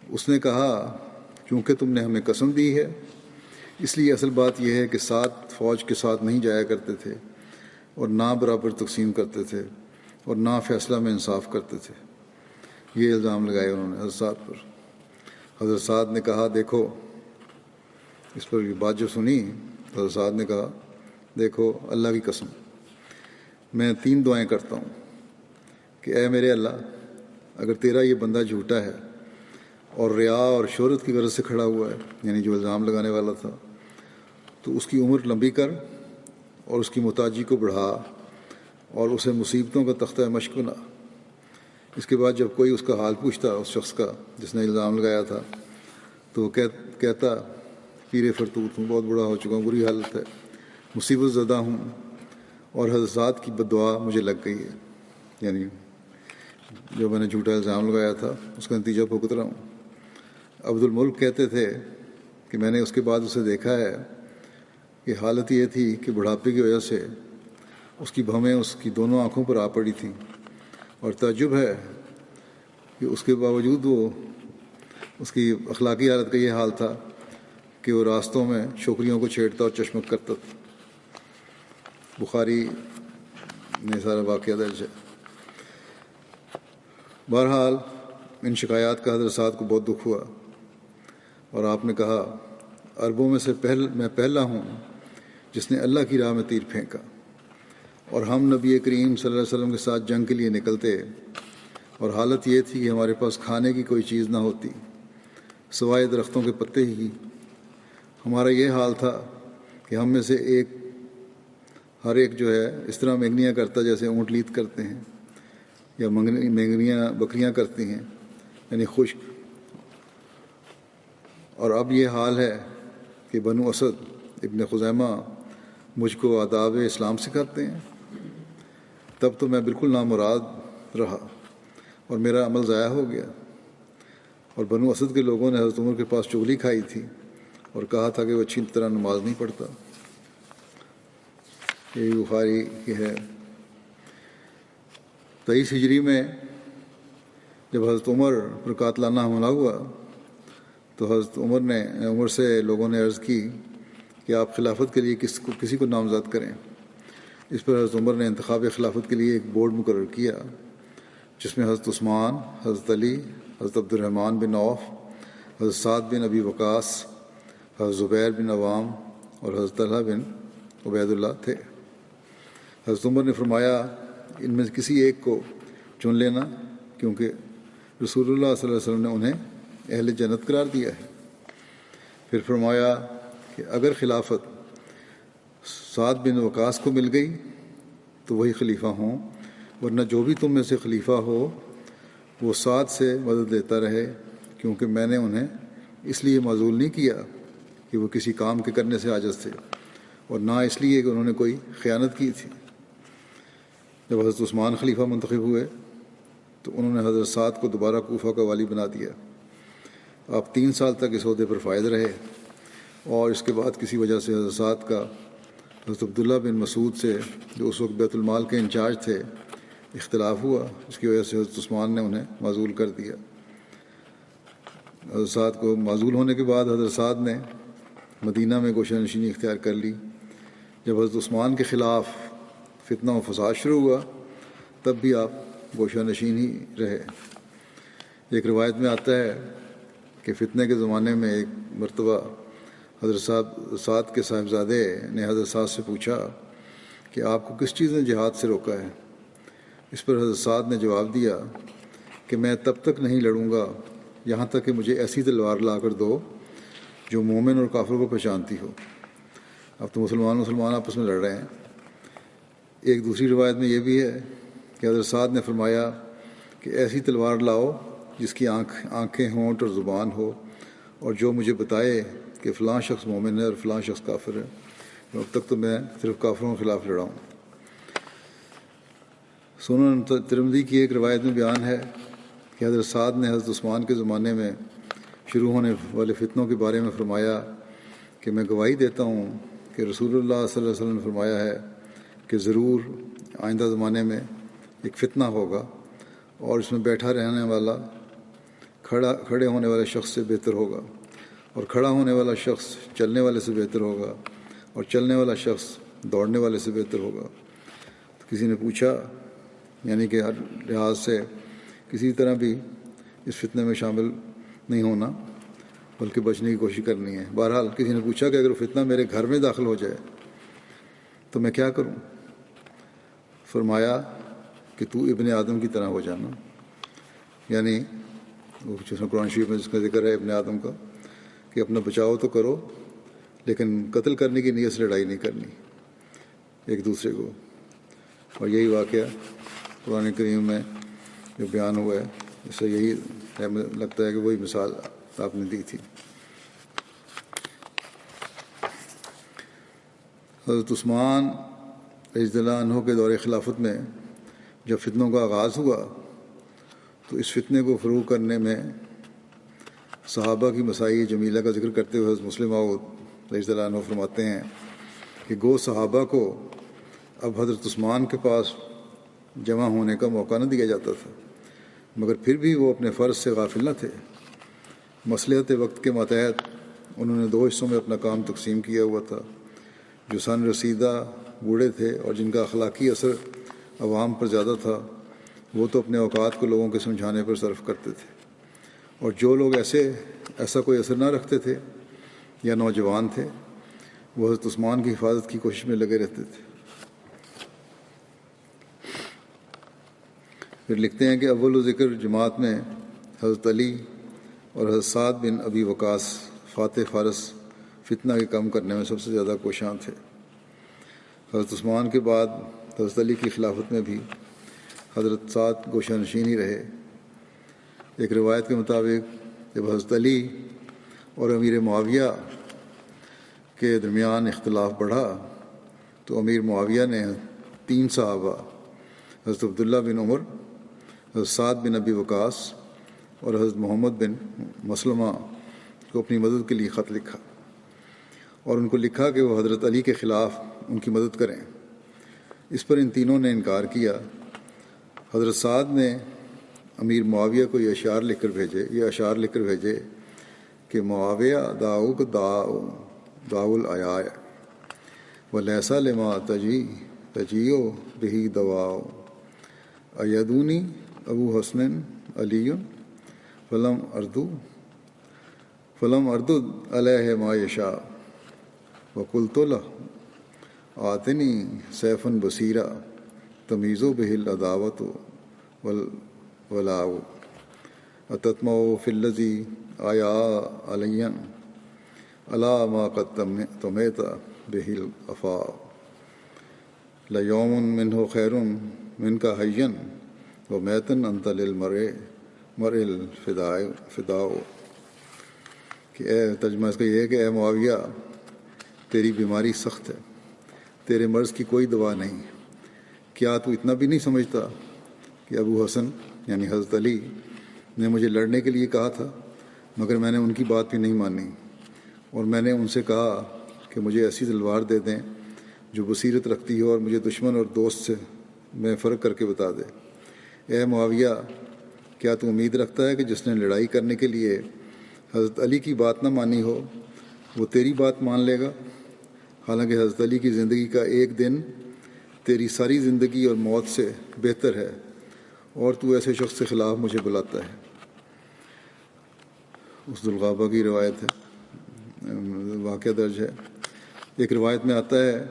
اس نے کہا چونکہ تم نے ہمیں قسم دی ہے اس لیے اصل بات یہ ہے کہ 7 فوج کے ساتھ نہیں جایا کرتے تھے اور نہ برابر تقسیم کرتے تھے اور نہ فیصلہ میں انصاف کرتے تھے. یہ الزام لگائے انہوں نے حضرت سعد پر. حضرت سعد نے کہا دیکھو، اس پر یہ بات جو سنی حضرت سعد نے کہا دیکھو اللہ کی قسم میں 3 دعائیں کرتا ہوں کہ اے میرے اللہ اگر تیرا یہ بندہ جھوٹا ہے اور ریا اور شہرت کی غرض سے کھڑا ہوا ہے، یعنی جو الزام لگانے والا تھا، تو اس کی عمر لمبی کر اور اس کی محتاجی کو بڑھا اور اسے مصیبتوں کا تختہ مشق بنا. اس کے بعد جب کوئی اس کا حال پوچھتا اس شخص کا جس نے الزام لگایا تھا تو وہ کہتا پیر فرتوت ہوں، بہت بڑا ہو چکا ہوں، بری حالت ہے، مصیبت زدہ ہوں، اور حضرات کی بد دعا مجھے لگ گئی ہے. یعنی جو میں نے جھوٹا الزام لگایا تھا اس کا نتیجہ بھگت رہا ہوں. عبد الملک کہتے تھے کہ میں نے اس کے بعد اسے دیکھا ہے کہ حالت یہ تھی کہ بڑھاپے کی وجہ سے اس کی بھویں اس کی دونوں آنکھوں پر آ پڑی تھیں، اور تعجب ہے کہ اس کے باوجود وہ اس کی اخلاقی حالت کا یہ حال تھا کہ وہ راستوں میں چھوکریوں کو چھیڑتا اور چشمک کرتا تھا. بخاری میں سارا واقعہ درج ہے. بہرحال ان شکایات کا حضرت سعد کو بہت دکھ ہوا، اور آپ نے کہا عربوں میں سے میں پہلا ہوں جس نے اللہ کی راہ میں تیر پھینکا، اور ہم نبی کریم صلی اللہ علیہ وسلم کے ساتھ جنگ کے لیے نکلتے، اور حالت یہ تھی کہ ہمارے پاس کھانے کی کوئی چیز نہ ہوتی سوائے درختوں کے پتے ہی. ہمارا یہ حال تھا کہ ہم میں سے ہر ایک جو ہے اس طرح مینگنیاں کرتا جیسے اونٹ لیت کرتے ہیں، یا مینگنیاں بکریاں کرتی ہیں، یعنی خشک. اور اب یہ حال ہے کہ بنو اسد ابن خزیمہ مجھ کو آداب اسلام سکھاتے ہیں. تب تو میں بالکل نامراد رہا اور میرا عمل ضائع ہو گیا. اور بنو اسد کے لوگوں نے حضرت عمر کے پاس چغلی کھائی تھی اور کہا تھا کہ وہ اچھی طرح نماز نہیں پڑھتا. یہ بخاری کی ہے. 23 ہجری میں جب حضرت عمر پر قاتلانہ حملہ ہوا تو حضرت عمر سے لوگوں نے عرض کی کہ آپ خلافت کے لیے کسی کو نامزد کریں. اس پر حضرت عمر نے انتخاب خلافت کے لیے ایک بورڈ مقرر کیا جس میں حضرت عثمان، حضرت علی، حضرت عبد الرحمن بن عوف، حضرت سعد بن ابی وقاص، حضرت زبیر بن عوام اور حضرت طلحہ بن عبید اللہ تھے. حضرت عمر نے فرمایا ان میں سے کسی ایک کو چن لینا، کیونکہ رسول اللہ صلی اللہ علیہ وسلم نے انہیں اہل جنت قرار دیا ہے. پھر فرمایا کہ اگر خلافت سعد بن وقاص کو مل گئی تو وہی خلیفہ ہوں، ورنہ جو بھی تم میں سے خلیفہ ہو وہ سعد سے مدد لیتا رہے، کیونکہ میں نے انہیں اس لیے معزول نہیں کیا کہ وہ کسی کام کے کرنے سے عاجز تھے، اور نہ اس لیے کہ انہوں نے کوئی خیانت کی تھی. جب حضرت عثمان خلیفہ منتخب ہوئے تو انہوں نے حضرت سعد کو دوبارہ کوفہ کا والی بنا دیا. آپ 3 سال تک اس عہدے پر فائز رہے، اور اس کے بعد کسی وجہ سے حضرت سعد کا حضرت عبداللہ بن مسعود سے جو اس وقت بیت المال کے انچارج تھے اختلاف ہوا، اس کی وجہ سے حضرت عثمان نے انہیں معزول کر دیا. حضرت سعد کو معزول ہونے کے بعد حضرت سعد نے مدینہ میں گوشہ نشینی اختیار کر لی. جب حضرت عثمان کے خلاف فتنہ و فساد شروع ہوا تب بھی آپ گوشہ نشین ہی رہے. ایک روایت میں آتا ہے کہ فتنے کے زمانے میں ایک مرتبہ حضرت سعد کے صاحبزادے نے حضرت سعد سے پوچھا کہ آپ کو کس چیز نے جہاد سے روکا ہے؟ اس پر حضرت سعد نے جواب دیا کہ میں تب تک نہیں لڑوں گا یہاں تک کہ مجھے ایسی تلوار لا کر دو جو مومن اور کافر کو پہچانتی ہو. اب تو مسلمان آپس میں لڑ رہے ہیں. ایک دوسری روایت میں یہ بھی ہے کہ حضرت سعد نے فرمایا کہ ایسی تلوار لاؤ جس کی آنکھیں ہونٹ اور زبان ہو، اور جو مجھے بتائے کہ فلاں شخص مومن ہے اور فلاں شخص کافر ہے. اب تک تو میں صرف کافروں کے خلاف لڑا ہوں. سنن ترمذی کی ایک روایت میں بیان ہے کہ حضرت سعد نے حضرت عثمان کے زمانے میں شروع ہونے والے فتنوں کے بارے میں فرمایا کہ میں گواہی دیتا ہوں کہ رسول اللہ صلی اللہ علیہ وسلم نے فرمایا ہے کہ ضرور آئندہ زمانے میں ایک فتنہ ہوگا، اور اس میں بیٹھا رہنے والا کھڑے ہونے والے شخص سے بہتر ہوگا، اور کھڑا ہونے والا شخص چلنے والے سے بہتر ہوگا، اور چلنے والا شخص دوڑنے والے سے بہتر ہوگا. تو کسی نے پوچھا، یعنی کہ ہر لحاظ سے کسی طرح بھی اس فتنے میں شامل نہیں ہونا بلکہ بچنے کی کوشش کرنی ہے. بہرحال کسی نے پوچھا کہ اگر فتنہ میرے گھر میں داخل ہو جائے تو میں کیا کروں؟ فرمایا کہ تو ابن آدم کی طرح ہو جانا، یعنی وہ قرآن شریف میں جس کا ذکر ہے ابن آدم کا، کہ اپنا بچاؤ تو کرو لیکن قتل کرنے کی نیت سے لڑائی نہیں کرنی ایک دوسرے کو. اور یہی واقعہ قرآن کریم میں جو بیان ہوا ہے اس سے یہی لگتا ہے کہ وہی مثال آپ نے دی تھی. حضرت عثمان رضی اللہ عنہ کے دور خلافت میں جب فتنوں کا آغاز ہوا تو اس فتنے کو فروغ کرنے میں صحابہ کی مسائی جمیلہ کا ذکر کرتے ہوئے حضرت مسلم موعود رضی اللہ عنہ فرماتے ہیں کہ گو صحابہ کو اب حضرت عثمان کے پاس جمع ہونے کا موقع نہ دیا جاتا تھا، مگر پھر بھی وہ اپنے فرض سے غافل نہ تھے۔ مصلحت وقت کے ماتحت انہوں نے 2 حصوں میں اپنا کام تقسیم کیا ہوا تھا۔ جو سن رسیدہ بوڑھے تھے اور جن کا اخلاقی اثر عوام پر زیادہ تھا، وہ تو اپنے اوقات کو لوگوں کے سمجھانے پر صرف کرتے تھے، اور جو لوگ ایسا کوئی اثر نہ رکھتے تھے یا نوجوان تھے، وہ حضرت عثمان کی حفاظت کی کوشش میں لگے رہتے تھے۔ پھر لکھتے ہیں کہ اول ذکر جماعت میں حضرت علی اور حضرت سعد بن ابی وقاص فاتح فارس فتنہ کے کم کرنے میں سب سے زیادہ کوشاں تھے۔ حضرت عثمان کے بعد حضرت علی کی خلافت میں بھی حضرت سعد گوشہ نشین ہی رہے۔ ایک روایت کے مطابق جب حضرت علی اور امیر معاویہ کے درمیان اختلاف بڑھا تو امیر معاویہ نے 3 صحابہ حضرت عبداللہ بن عمر، حضرت سعد بن ابی وقاص اور حضرت محمد بن مسلمہ کو اپنی مدد کے لیے خط لکھا، اور ان کو لکھا کہ وہ حضرت علی کے خلاف ان کی مدد کریں۔ اس پر ان تینوں نے انکار کیا۔ حضرت سعد نے امیر معاویہ کو یہ اشعار لکھ کر بھیجے کہ معاویہ داؤک داؤ العیاء ولیسا لما تجیو بہی دواؤ ایدونی ابو حسن علی فلم اردد علیہ ما یشاء وقلت له آتنی سیفا بصیرا تمیز بہ العداوۃ والولاء اتطمع فی الذی آیا علی الا ما قد طمعت بہ الافاء لیوم منہ خیر منک حیا ومیتا انت للمرء الفداء۔ کہ ترجمہ اس کا یہ ہے کہ اے معاویہ، تیری بیماری سخت ہے، تیرے مرض کی کوئی دوا نہیں۔ کیا تو اتنا بھی نہیں سمجھتا کہ ابو حسن یعنی حضرت علی نے مجھے لڑنے کے لیے کہا تھا، مگر میں نے ان کی بات بھی نہیں مانی، اور میں نے ان سے کہا کہ مجھے ایسی تلوار دے دیں جو بصیرت رکھتی ہو اور مجھے دشمن اور دوست سے میں فرق کر کے بتا دے۔ اے معاویہ، کیا تو امید رکھتا ہے کہ جس نے لڑائی کرنے کے لیے حضرت علی کی بات نہ مانی ہو وہ تیری بات مان لے گا؟ حالانکہ حضرت علی کی زندگی کا ایک دن تیری ساری زندگی اور موت سے بہتر ہے، اور تو ایسے شخص کے خلاف مجھے بلاتا ہے۔ اسد الغابہ کی روایت ہے، واقعہ درج ہے۔ ایک روایت میں آتا ہے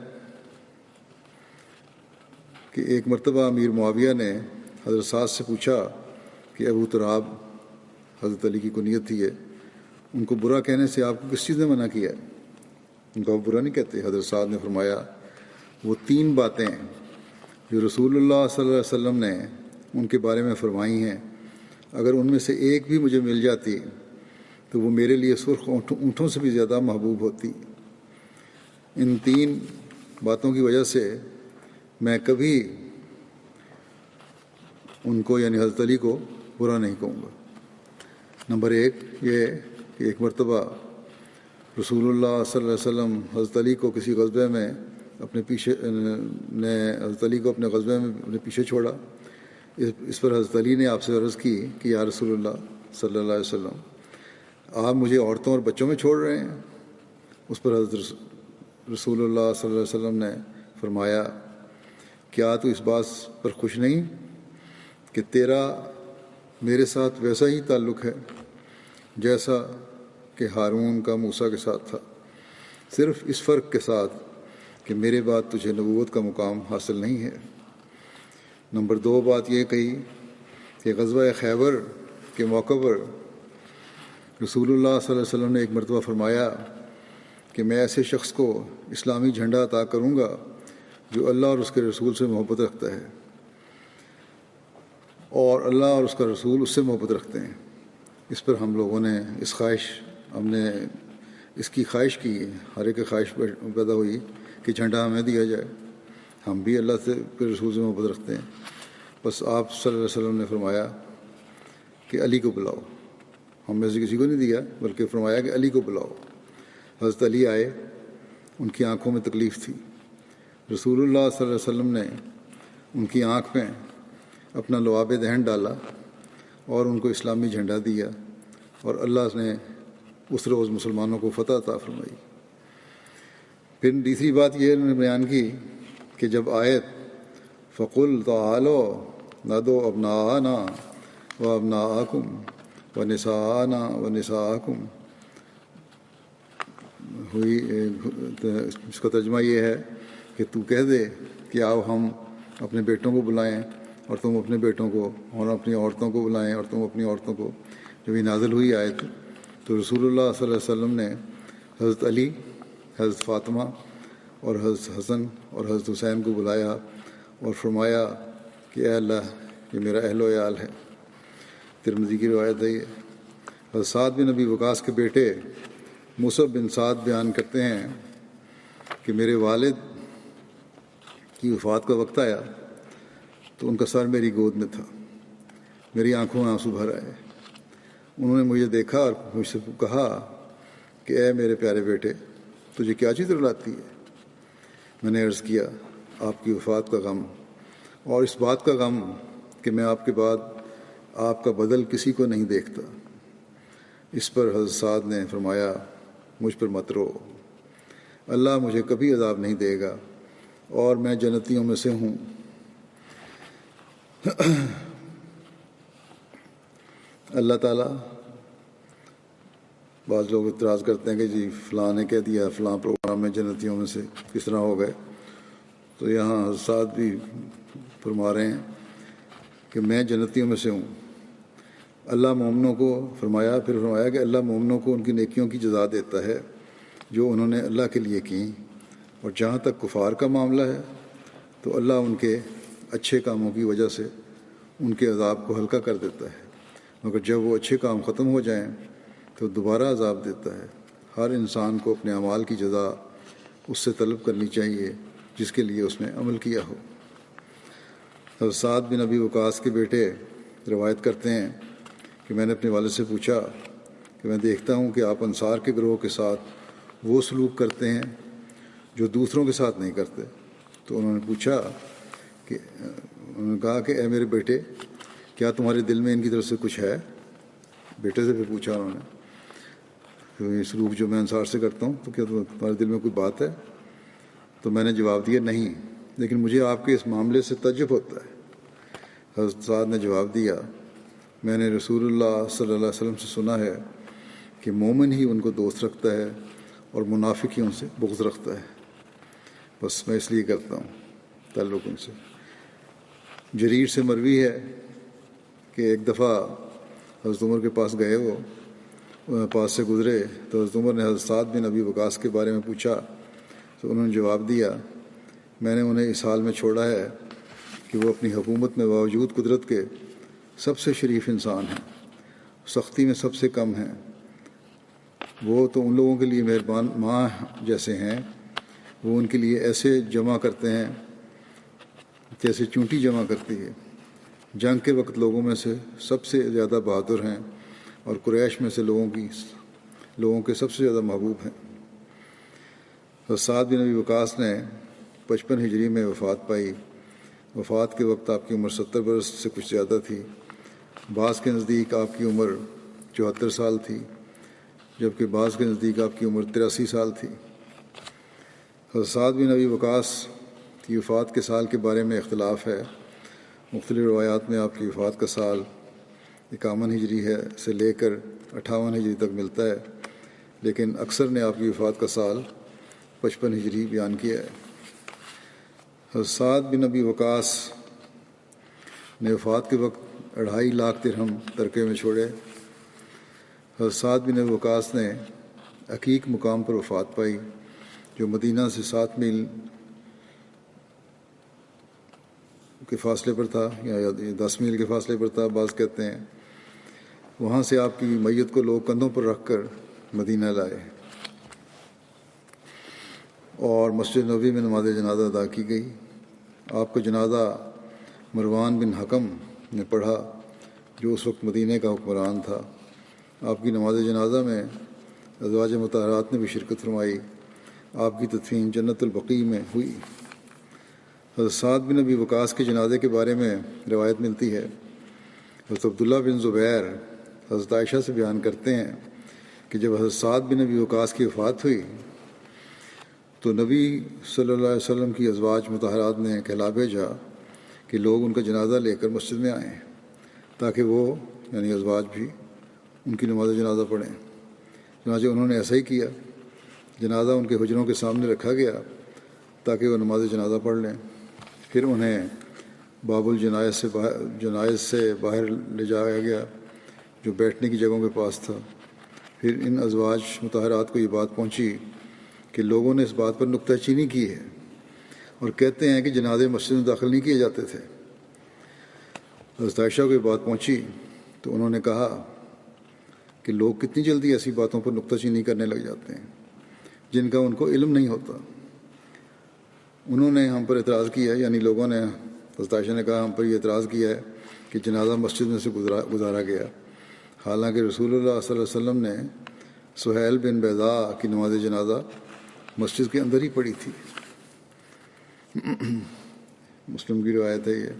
کہ ایک مرتبہ امیر معاویہ نے حضرت سعد سے پوچھا کہ ابو تراب حضرت علی کی کنیت تھی ہے، ان کو برا کہنے سے آپ کو کس چیز نے منع کیا ہے؟ ان کو برا نہیں کہتے۔ حضرت سعد نے فرمایا وہ 3 باتیں جو رسول اللہ صلی اللہ علیہ وسلم نے ان کے بارے میں فرمائی ہیں، اگر ان میں سے ایک بھی مجھے مل جاتی تو وہ میرے لیے سرخ اونٹوں سے بھی زیادہ محبوب ہوتی۔ ان 3 باتوں کی وجہ سے میں کبھی ان کو یعنی حضرت علی کو برا نہیں کہوں گا۔ نمبر 1 یہ کہ ایک مرتبہ رسول اللہ صلی اللہ علیہ وسلم حضرت علی کو کسی غزوے میں حضرت علی کو اپنے غزوے میں اپنے پیچھے چھوڑا۔ اس پر حضرت علی نے آپ سے عرض کی کہ یا رسول اللہ صلی اللہ علیہ وسلم، آپ مجھے عورتوں اور بچوں میں چھوڑ رہے ہیں؟ اس پر حضرت رسول اللہ صلی اللہ علیہ وسلم نے فرمایا کیا تو اس بات پر خوش نہیں کہ تیرا میرے ساتھ ویسا ہی تعلق ہے جیسا کہ ہارون کا موسیٰ کے ساتھ تھا، صرف اس فرق کے ساتھ کہ میرے بعد تجھے نبوت کا مقام حاصل نہیں ہے۔ نمبر 2 بات یہ کہی کہ غزوہ خیبر کے موقع پر رسول اللہ صلی اللہ علیہ وسلم نے ایک مرتبہ فرمایا کہ میں ایسے شخص کو اسلامی جھنڈا عطا کروں گا جو اللہ اور اس کے رسول سے محبت رکھتا ہے، اور اللہ اور اس کا رسول اس سے محبت رکھتے ہیں۔ اس پر ہم لوگوں نے اس کی خواہش کی، ہر ایک خواہش پیدا ہوئی کہ جھنڈا ہمیں دیا جائے، ہم بھی اللہ سے پھر رسول سے محبت رکھتے ہیں۔ بس آپ صلی اللہ علیہ وسلم نے فرمایا کہ علی کو بلاؤ، ہم میں سے کسی کو نہیں دیا، بلکہ فرمایا کہ علی کو بلاؤ۔ حضرت علی آئے، ان کی آنکھوں میں تکلیف تھی۔ رسول اللہ صلی اللہ علیہ وسلم نے ان کی آنکھ میں اپنا لعاب دہن ڈالا اور ان کو اسلامی جھنڈا دیا، اور اللہ نے اس روز مسلمانوں کو فتح عطا فرمائی۔ پھر تیسری بات یہ انہوں نے بیان کی کہ جب آیت فَقُلْ تَعَالَوْا نَدْعُ أَبْنَاءَنَا وَأَبْنَاءَكُمْ وَنِسَاءَنَا وَنِسَاءَكُمْ ہوئی، اس کا ترجمہ یہ ہے کہ تو کہہ دے کہ آؤ ہم اپنے بیٹوں کو بلائیں اور تم اپنے بیٹوں کو، اور اپنی عورتوں کو بلائیں اور تم اپنی عورتوں کو۔ جب یہ نازل ہوئی آیت تو رسول اللہ صلی اللہ علیہ وسلم نے حضرت علی، حضرت فاطمہ اور حضرت حسن اور حضرت حسین کو بلایا اور فرمایا کہ اے اللہ، یہ میرا اہل و عیال ہے۔ ترمذی کی روایت ہے یہ۔ حضرت سعد بن ابی وقاص کے بیٹے مصعب بن سعد بیان کرتے ہیں کہ میرے والد کی وفات کا وقت آیا تو ان کا سر میری گود میں تھا، میری آنکھوں میں آنسو بھر آئے۔ انہوں نے مجھے دیکھا اور مجھ سے کہا کہ اے میرے پیارے بیٹے، تجھے کیا چیز رلاتی ہے؟ میں نے عرض کیا آپ کی وفات کا غم، اور اس بات کا غم کہ میں آپ کے بعد آپ کا بدل کسی کو نہیں دیکھتا۔ اس پر حضرت سعد نے فرمایا مجھ پر مت رو، اللہ مجھے کبھی عذاب نہیں دے گا اور میں جنتیوں میں سے ہوں۔ اللہ تعالیٰ، بعض لوگ اعتراض کرتے ہیں کہ جی فلاں نے کہہ دیا فلاں پروگرام میں جنتیوں میں سے کس طرح ہو گئے، تو یہاں حضرت سعد بھی فرما رہے ہیں کہ میں جنتیوں میں سے ہوں۔ اللہ مومنوں کو فرمایا کہ اللہ مومنوں کو ان کی نیکیوں کی جزا دیتا ہے جو انہوں نے اللہ کے لیے کی، اور جہاں تک کفار کا معاملہ ہے تو اللہ ان کے اچھے کاموں کی وجہ سے ان کے عذاب کو ہلکا کر دیتا ہے، مگر جب وہ اچھے کام ختم ہو جائیں تو دوبارہ عذاب دیتا ہے۔ ہر انسان کو اپنے اعمال کی جزا اس سے طلب کرنی چاہیے جس کے لیے اس نے عمل کیا ہو۔ حضرت سعد بن ابی وقاص کے بیٹے روایت کرتے ہیں کہ میں نے اپنے والد سے پوچھا کہ میں دیکھتا ہوں کہ آپ انصار کے گروہ کے ساتھ وہ سلوک کرتے ہیں جو دوسروں کے ساتھ نہیں کرتے، تو انہوں نے کہا کہ اے میرے بیٹے، کیا تمہارے دل میں ان کی طرف سے کچھ ہے؟ بیٹے سے بھی پوچھا انہوں نے کہ یہ سلوک جو میں انصار سے کرتا ہوں تو کیا تمہارے دل میں کوئی بات ہے؟ تو میں نے جواب دیا نہیں، لیکن مجھے آپ کے اس معاملے سے تعجب ہوتا ہے۔ حضرت سعد نے جواب دیا میں نے رسول اللہ صلی اللہ علیہ وسلم سے سنا ہے کہ مومن ہی ان کو دوست رکھتا ہے اور منافق ہی ان سے بغض رکھتا ہے، بس میں اس لیے کرتا ہوں تعلق ان سے۔ جریر سے مروی ہے کہ ایک دفعہ حضرت عمر کے پاس گئے، وہ پاس سے گزرے تو حضرت عمر نے حضرت سعد بن ابی وقاص کے بارے میں پوچھا تو انہوں نے جواب دیا میں نے انہیں اس حال میں چھوڑا ہے کہ وہ اپنی حکومت میں باوجود قدرت کے سب سے شریف انسان ہیں، سختی میں سب سے کم ہیں۔ وہ تو ان لوگوں کے لیے مہربان ماں جیسے ہیں، وہ ان کے لیے ایسے جمع کرتے ہیں جیسے چونٹی جمع کرتی ہے۔ جنگ کے وقت لوگوں میں سے سب سے زیادہ بہادر ہیں اور قریش میں سے لوگوں کے سب سے زیادہ محبوب ہیں۔ حضرت سعد بن ابی وقاص نے 55 ہجری میں وفات پائی۔ وفات کے وقت آپ کی عمر 70 برس سے کچھ زیادہ تھی۔ بعض کے نزدیک آپ کی عمر 74 سال تھی، جبکہ بعض کے نزدیک آپ کی عمر 83 سال تھی۔ حضرت سعد بن ابی وقاص کی وفات کے سال کے بارے میں اختلاف ہے۔ مختلف روایات میں آپ کی وفات کا سال 51 ہجری ہے سے لے کر 58 ہجری تک ملتا ہے، لیکن اکثر نے آپ کی وفات کا سال 55 ہجری بیان کیا ہے۔ حضرت سعد بن ابی وقاص نے وفات کے وقت 2.5 لاکھ درہم ترکے میں چھوڑے۔ حضرت سعد بن ابی وقاص نے عقیق مقام پر وفات پائی جو مدینہ سے 7 میل کے فاصلے پر تھا یا 10 میل کے فاصلے پر تھا، بعض کہتے ہیں۔ وہاں سے آپ کی میت کو لوگ کندھوں پر رکھ کر مدینہ لائے۔ اور مسجد نبوی میں نماز جنازہ ادا کی گئی۔ آپ کا جنازہ مروان بن حکم نے پڑھا جو اس وقت مدینہ کا حکمران تھا۔ آپ کی نماز جنازہ میں ازواج مطہرات نے بھی شرکت فرمائی۔ آپ کی تدفین جنت البقیع میں ہوئی۔ حضرت سعد بن ابی وقاص کے جنازے کے بارے میں روایت ملتی ہے۔ حضرت عبداللہ بن زبیر حضرت عائشہ سے بیان کرتے ہیں کہ جب حضرت سعد بن ابی وقاص کی وفات ہوئی تو نبی صلی اللہ علیہ وسلم کی ازواج مطہرات نے کہلا بھیجا کہ لوگ ان کا جنازہ لے کر مسجد میں آئیں تاکہ وہ یعنی ازواج بھی ان کی نماز جنازہ پڑھیں۔ چنانچہ انہوں نے ایسا ہی کیا۔ جنازہ ان کے حجروں کے سامنے رکھا گیا تاکہ وہ نماز جنازہ پڑھ لیں۔ پھر انہیں باب جنائز سے باہر لے جایا گیا جو بیٹھنے کی جگہوں کے پاس تھا۔ پھر ان ازواج مطہرات کو یہ بات پہنچی کہ لوگوں نے اس بات پر نکتہ چینی کی ہے اور کہتے ہیں کہ جنازے مسجد میں داخل نہیں کیے جاتے تھے۔ حضرت عائشہ کو یہ بات پہنچی تو انہوں نے کہا کہ لوگ کتنی جلدی ایسی باتوں پر نکتہ چینی کرنے لگ جاتے ہیں جن کا ان کو علم نہیں ہوتا۔ انہوں نے ہم پر اعتراض کیا ہے، یعنی لوگوں نے، حضرت عائشہ نے کہا ہم پر یہ اعتراض کیا ہے کہ جنازہ مسجد میں سے گزارا گیا، حالانکہ رسول اللہ صلی اللہ علیہ وسلم نے سہیل بن بیضاء کی نماز جنازہ مسجد کے اندر ہی پڑھی تھی۔ مسلم کی روایت ہے یہ۔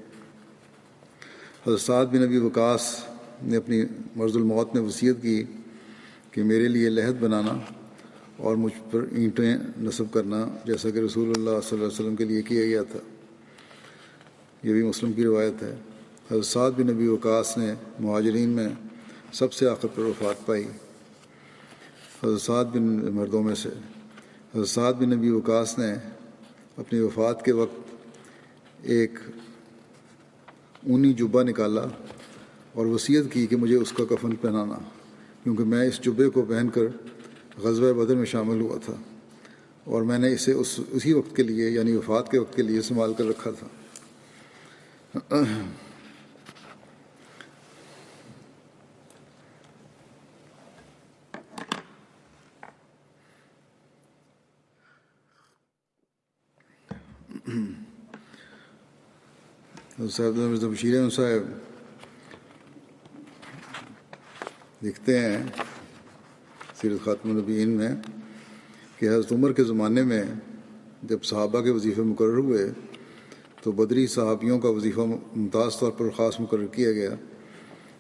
حضرت سعد بن ابی وقاص نے اپنی مرض الموت میں وصیت کی کہ میرے لیے لحد بنانا اور مجھ پر اینٹیں نصب کرنا جیسا کہ رسول اللہ صلی اللہ علیہ وسلم کے لیے کیا گیا تھا۔ یہ بھی مسلم کی روایت ہے۔ حضرت سعد بن ابی وقاص نے مہاجرین میں سب سے آخر پر وفات پائی۔ حضرت سعد بن مردوں میں سے حضرت سعد بن ابی وقاص نے اپنی وفات کے وقت ایک اونی جبہ نکالا اور وصیت کی کہ مجھے اس کا کفن پہنانا، کیونکہ میں اس جبے کو پہن کر غزوہ بدر میں شامل ہوا تھا اور میں نے اسے اسی وقت کے لیے یعنی وفات کے وقت کے لیے سنبھال کر رکھا تھا۔ صاحب بشیر احمد صاحب لکھتے ہیں سیرت خاتم النبیین میں کہ حضرت عمر کے زمانے میں جب صحابہ کے وظیفے مقرر ہوئے تو بدری صحابیوں کا وظیفہ ممتاز طور پر خاص مقرر کیا گیا۔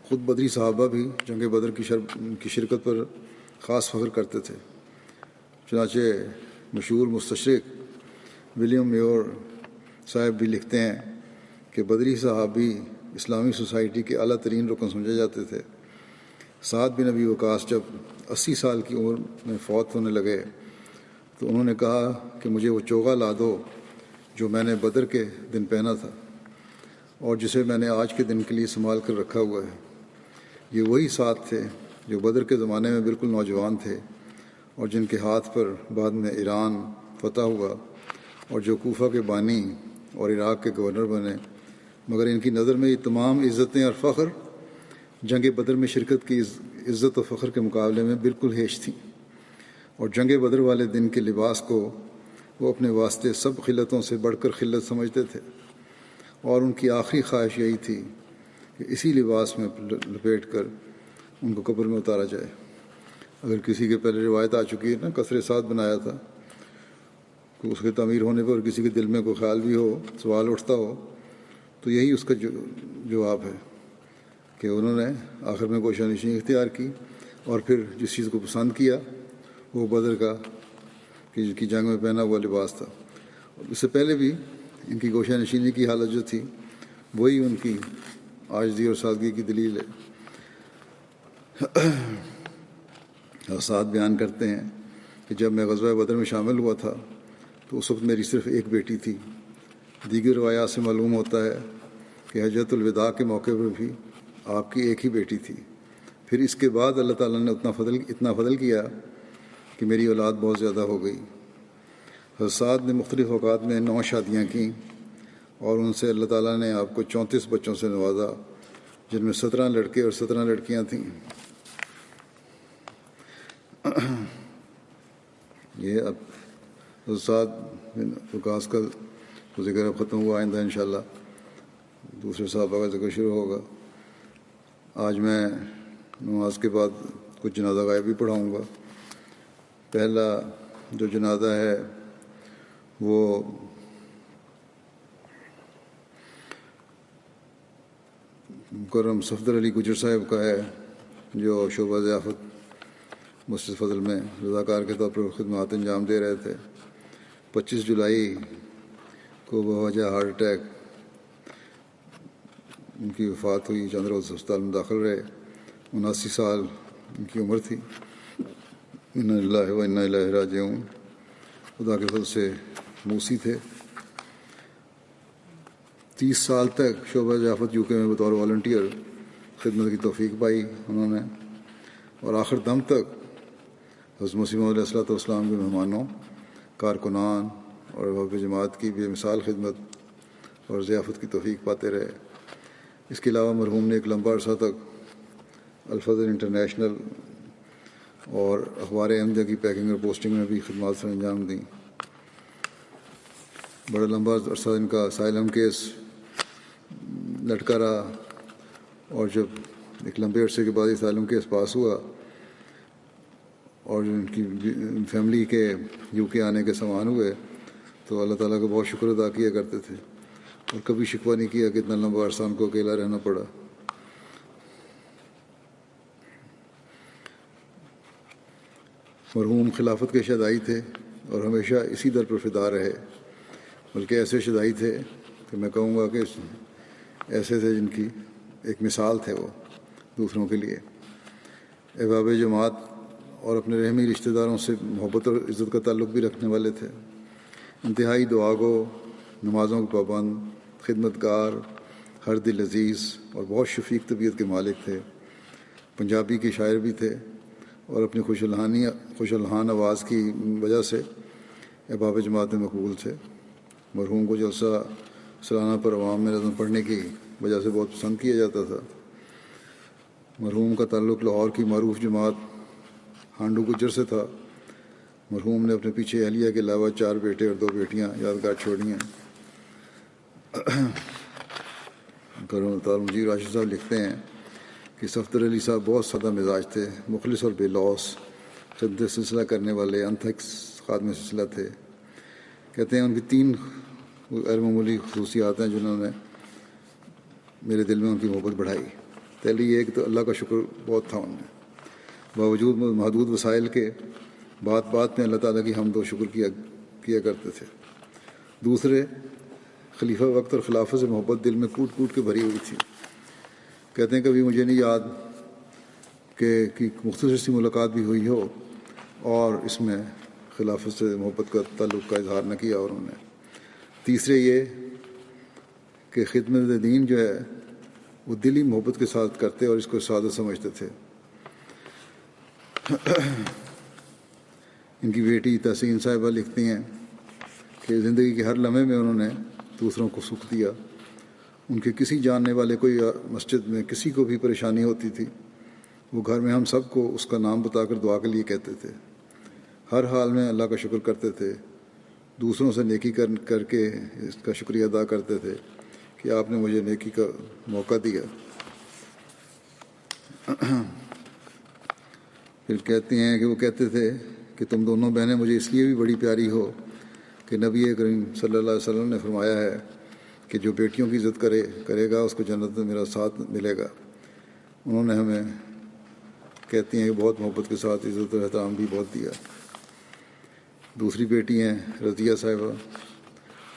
خود بدری صحابہ بھی جنگ بدر کی شرکت پر خاص فخر کرتے تھے۔ چنانچہ مشہور مستشرق ولیم میور صاحب بھی لکھتے ہیں کہ بدری صحابی اسلامی سوسائٹی کے اعلیٰ ترین رکن سمجھے جاتے تھے۔ سعد بن ابی وقاص جب 80 سال کی عمر میں فوت ہونے لگے تو انہوں نے کہا کہ مجھے وہ چوغا لا دو جو میں نے بدر کے دن پہنا تھا اور جسے میں نے آج کے دن کے لیے سنبھال کر رکھا ہوا ہے۔ یہ وہی سعد تھے جو بدر کے زمانے میں بالکل نوجوان تھے اور جن کے ہاتھ پر بعد میں ایران فتح ہوا اور جو کوفہ کے بانی اور عراق کے گورنر بنے، مگر ان کی نظر میں یہ تمام عزتیں اور فخر جنگ بدر میں شرکت کی عزت و فخر کے مقابلے میں بالکل ہیچ تھیں، اور جنگ بدر والے دن کے لباس کو وہ اپنے واسطے سب خلتوں سے بڑھ کر خلت سمجھتے تھے، اور ان کی آخری خواہش یہی تھی کہ اسی لباس میں لپیٹ کر ان کو قبر میں اتارا جائے۔ اگر کسی کے پہلے روایت آ چکی ہے نا قصر سعد بنایا تھا، کہ اس کے تعمیر ہونے پر کسی کے دل میں کوئی خیال بھی ہو، سوال اٹھتا ہو، تو یہی اس کا جواب ہے کہ انہوں نے آخر میں کوشش نشینی اختیار کی اور پھر جس چیز کو پسند کیا وہ بدر کا کی جنگ میں پہنا ہوا لباس تھا۔ اس سے پہلے بھی ان کی کوشش نشینی کی حالت جو تھی وہی ان کی عاجزی اور سادگی کی دلیل ہے۔ سعد بیان کرتے ہیں کہ جب میں غزوہ بدر میں شامل ہوا تھا تو اس وقت میری صرف ایک بیٹی تھی۔ دیگر روایات سے معلوم ہوتا ہے کہ حجۃ الوداع کے موقع پر بھی آپ کی ایک ہی بیٹی تھی۔ پھر اس کے بعد اللہ تعالیٰ نے اتنا فضل کیا کہ میری اولاد بہت زیادہ ہو گئی۔ حضرت سعد نے مختلف اوقات میں 9 شادیاں کیں اور ان سے اللہ تعالیٰ نے آپ کو 34 بچوں سے نوازا، جن میں 17 لڑکے اور 17 لڑکیاں تھیں۔ یہ اب ساتھ وکاس کا ذکر اب ختم ہوا، آئندہ انشاءاللہ دوسرے صحابہ کا ذکر شروع ہوگا۔ آج میں نماز کے بعد کچھ جنازہ غائب بھی پڑھاؤں گا۔ پہلا جو جنازہ ہے وہ مکرم صفدر علی گجر صاحب کا ہے، جو شعبہ ضیافت مسجد فضل میں رضاکار کے طور پر خدمات انجام دے رہے تھے۔ 25 جولائی کو بوجہ ہارٹ اٹیک ان کی وفات ہوئی، چند روز ہسپتال میں داخل رہے۔ 79 سال ان کی عمر تھی۔ انا للہ و انا الیہ راجعون۔ خدا کے فضل سے موسی تھے۔ 30 سال تک شعبہ ضیافت یو کے میں بطور والنٹیئر خدمت کی توفیق پائی انہوں نے، اور آخر دم تک حضرت مسیح موعود علیہ السلام کے مہمانوں، کارکنان اور وفد جماعت کی بے مثال خدمت اور ضیافت کی توفیق پاتے رہے۔ اس کے علاوہ مرحوم نے ایک لمبا عرصہ تک الفضل انٹرنیشنل اور اخبار احمدیہ کی پیکنگ اور پوسٹنگ میں بھی خدمات سر انجام دیں۔ بڑا لمبا عرصہ ان کا اسائلم کیس لٹکا رہا، اور جب ایک لمبے عرصے کے بعد اسائلم کیس پاس ہوا اور ان کی فیملی کے یو کے آنے کے سامان ہوئے تو اللہ تعالیٰ کا بہت شکر ادا کیا کرتے تھے، اور کبھی شکوہ نہیں کیا کہ اتنا لمبا عرصہ ان کو اکیلا رہنا پڑا۔ مرحوم خلافت کے شہدائی تھے اور ہمیشہ اسی در پر فدا رہے، بلکہ ایسے شہدائی تھے کہ میں کہوں گا کہ ایسے تھے جن کی ایک مثال تھے وہ دوسروں کے لیے۔ احباب جماعت اور اپنے رحمی رشتہ داروں سے محبت اور عزت کا تعلق بھی رکھنے والے تھے۔ انتہائی دعا گو، نمازوں کے پابند، خدمت گار، ہر دل عزیز اور بہت شفیق طبیعت کے مالک تھے۔ پنجابی کے شاعر بھی تھے، اور اپنی خوش الحان آواز کی وجہ سے احباب جماعت میں مقبول تھے۔ مرحوم کو جلسہ سالانہ پر عوام میں نظم پڑھنے کی وجہ سے بہت پسند کیا جاتا تھا۔ مرحوم کا تعلق لاہور کی معروف جماعت ہانڈو گجر سے تھا۔ مرحوم نے اپنے پیچھے اہلیہ کے علاوہ 4 بیٹے اور 2 بیٹیاں یادگار چھوڑی ہیں۔ مجیر راشد صاحب لکھتے ہیں کہ صفدر علی صاحب بہت سادہ مزاج تھے، مخلص اور بے لوث، خدمت سلسلہ کرنے والے انتھک خادم سلسلہ تھے۔ کہتے ہیں ان کی 3 غیر معمولی خصوصیات ہیں جنہوں نے میرے دل میں ان کی محبت بڑھائی۔ پہلی یہ کہ تو اللہ کا شکر بہت تھا ان میں، باوجود محدود وسائل کے بات بات میں اللہ تعالیٰ کی حمد و شکر کیا کرتے تھے۔ دوسرے، خلیفہ وقت اور خلافت سے محبت دل میں کوٹ کوٹ کے بھری ہوئی تھی۔ کہتے ہیں کبھی مجھے نہیں یاد کہ مختصر سی ملاقات بھی ہوئی ہو اور اس میں خلافت سے محبت کا تعلق کا اظہار نہ کیا انہوں نے۔ تیسرے یہ کہ خدمت دین جو ہے وہ دلی محبت کے ساتھ کرتے اور اس کو سادہ سمجھتے تھے۔ ان کی بیٹی تحسین صاحبہ لکھتی ہیں کہ زندگی کے ہر لمحے میں انہوں نے دوسروں کو سکھ دیا۔ ان کے کسی جاننے والے کو یا مسجد میں کسی کو بھی پریشانی ہوتی تھی، وہ گھر میں ہم سب کو اس کا نام بتا کر دعا کے لیے کہتے تھے۔ ہر حال میں اللہ کا شکر کرتے تھے، دوسروں سے نیکی کر کے اس کا شکریہ ادا کرتے تھے کہ آپ نے مجھے نیکی کا موقع دیا۔ پھر کہتے ہیں کہ وہ کہتے تھے کہ تم دونوں بہنیں مجھے اس لیے بھی بڑی پیاری ہو کہ نبی کریم صلی اللہ علیہ وسلم نے فرمایا ہے کہ جو بیٹیوں کی عزت کرے گا اس کو جنت میں میرا ساتھ ملے گا۔ انہوں نے ہمیں کہتی ہیں کہ بہت محبت کے ساتھ عزت و احترام بھی بہت دیا۔ دوسری بیٹی ہیں رضیہ صاحبہ،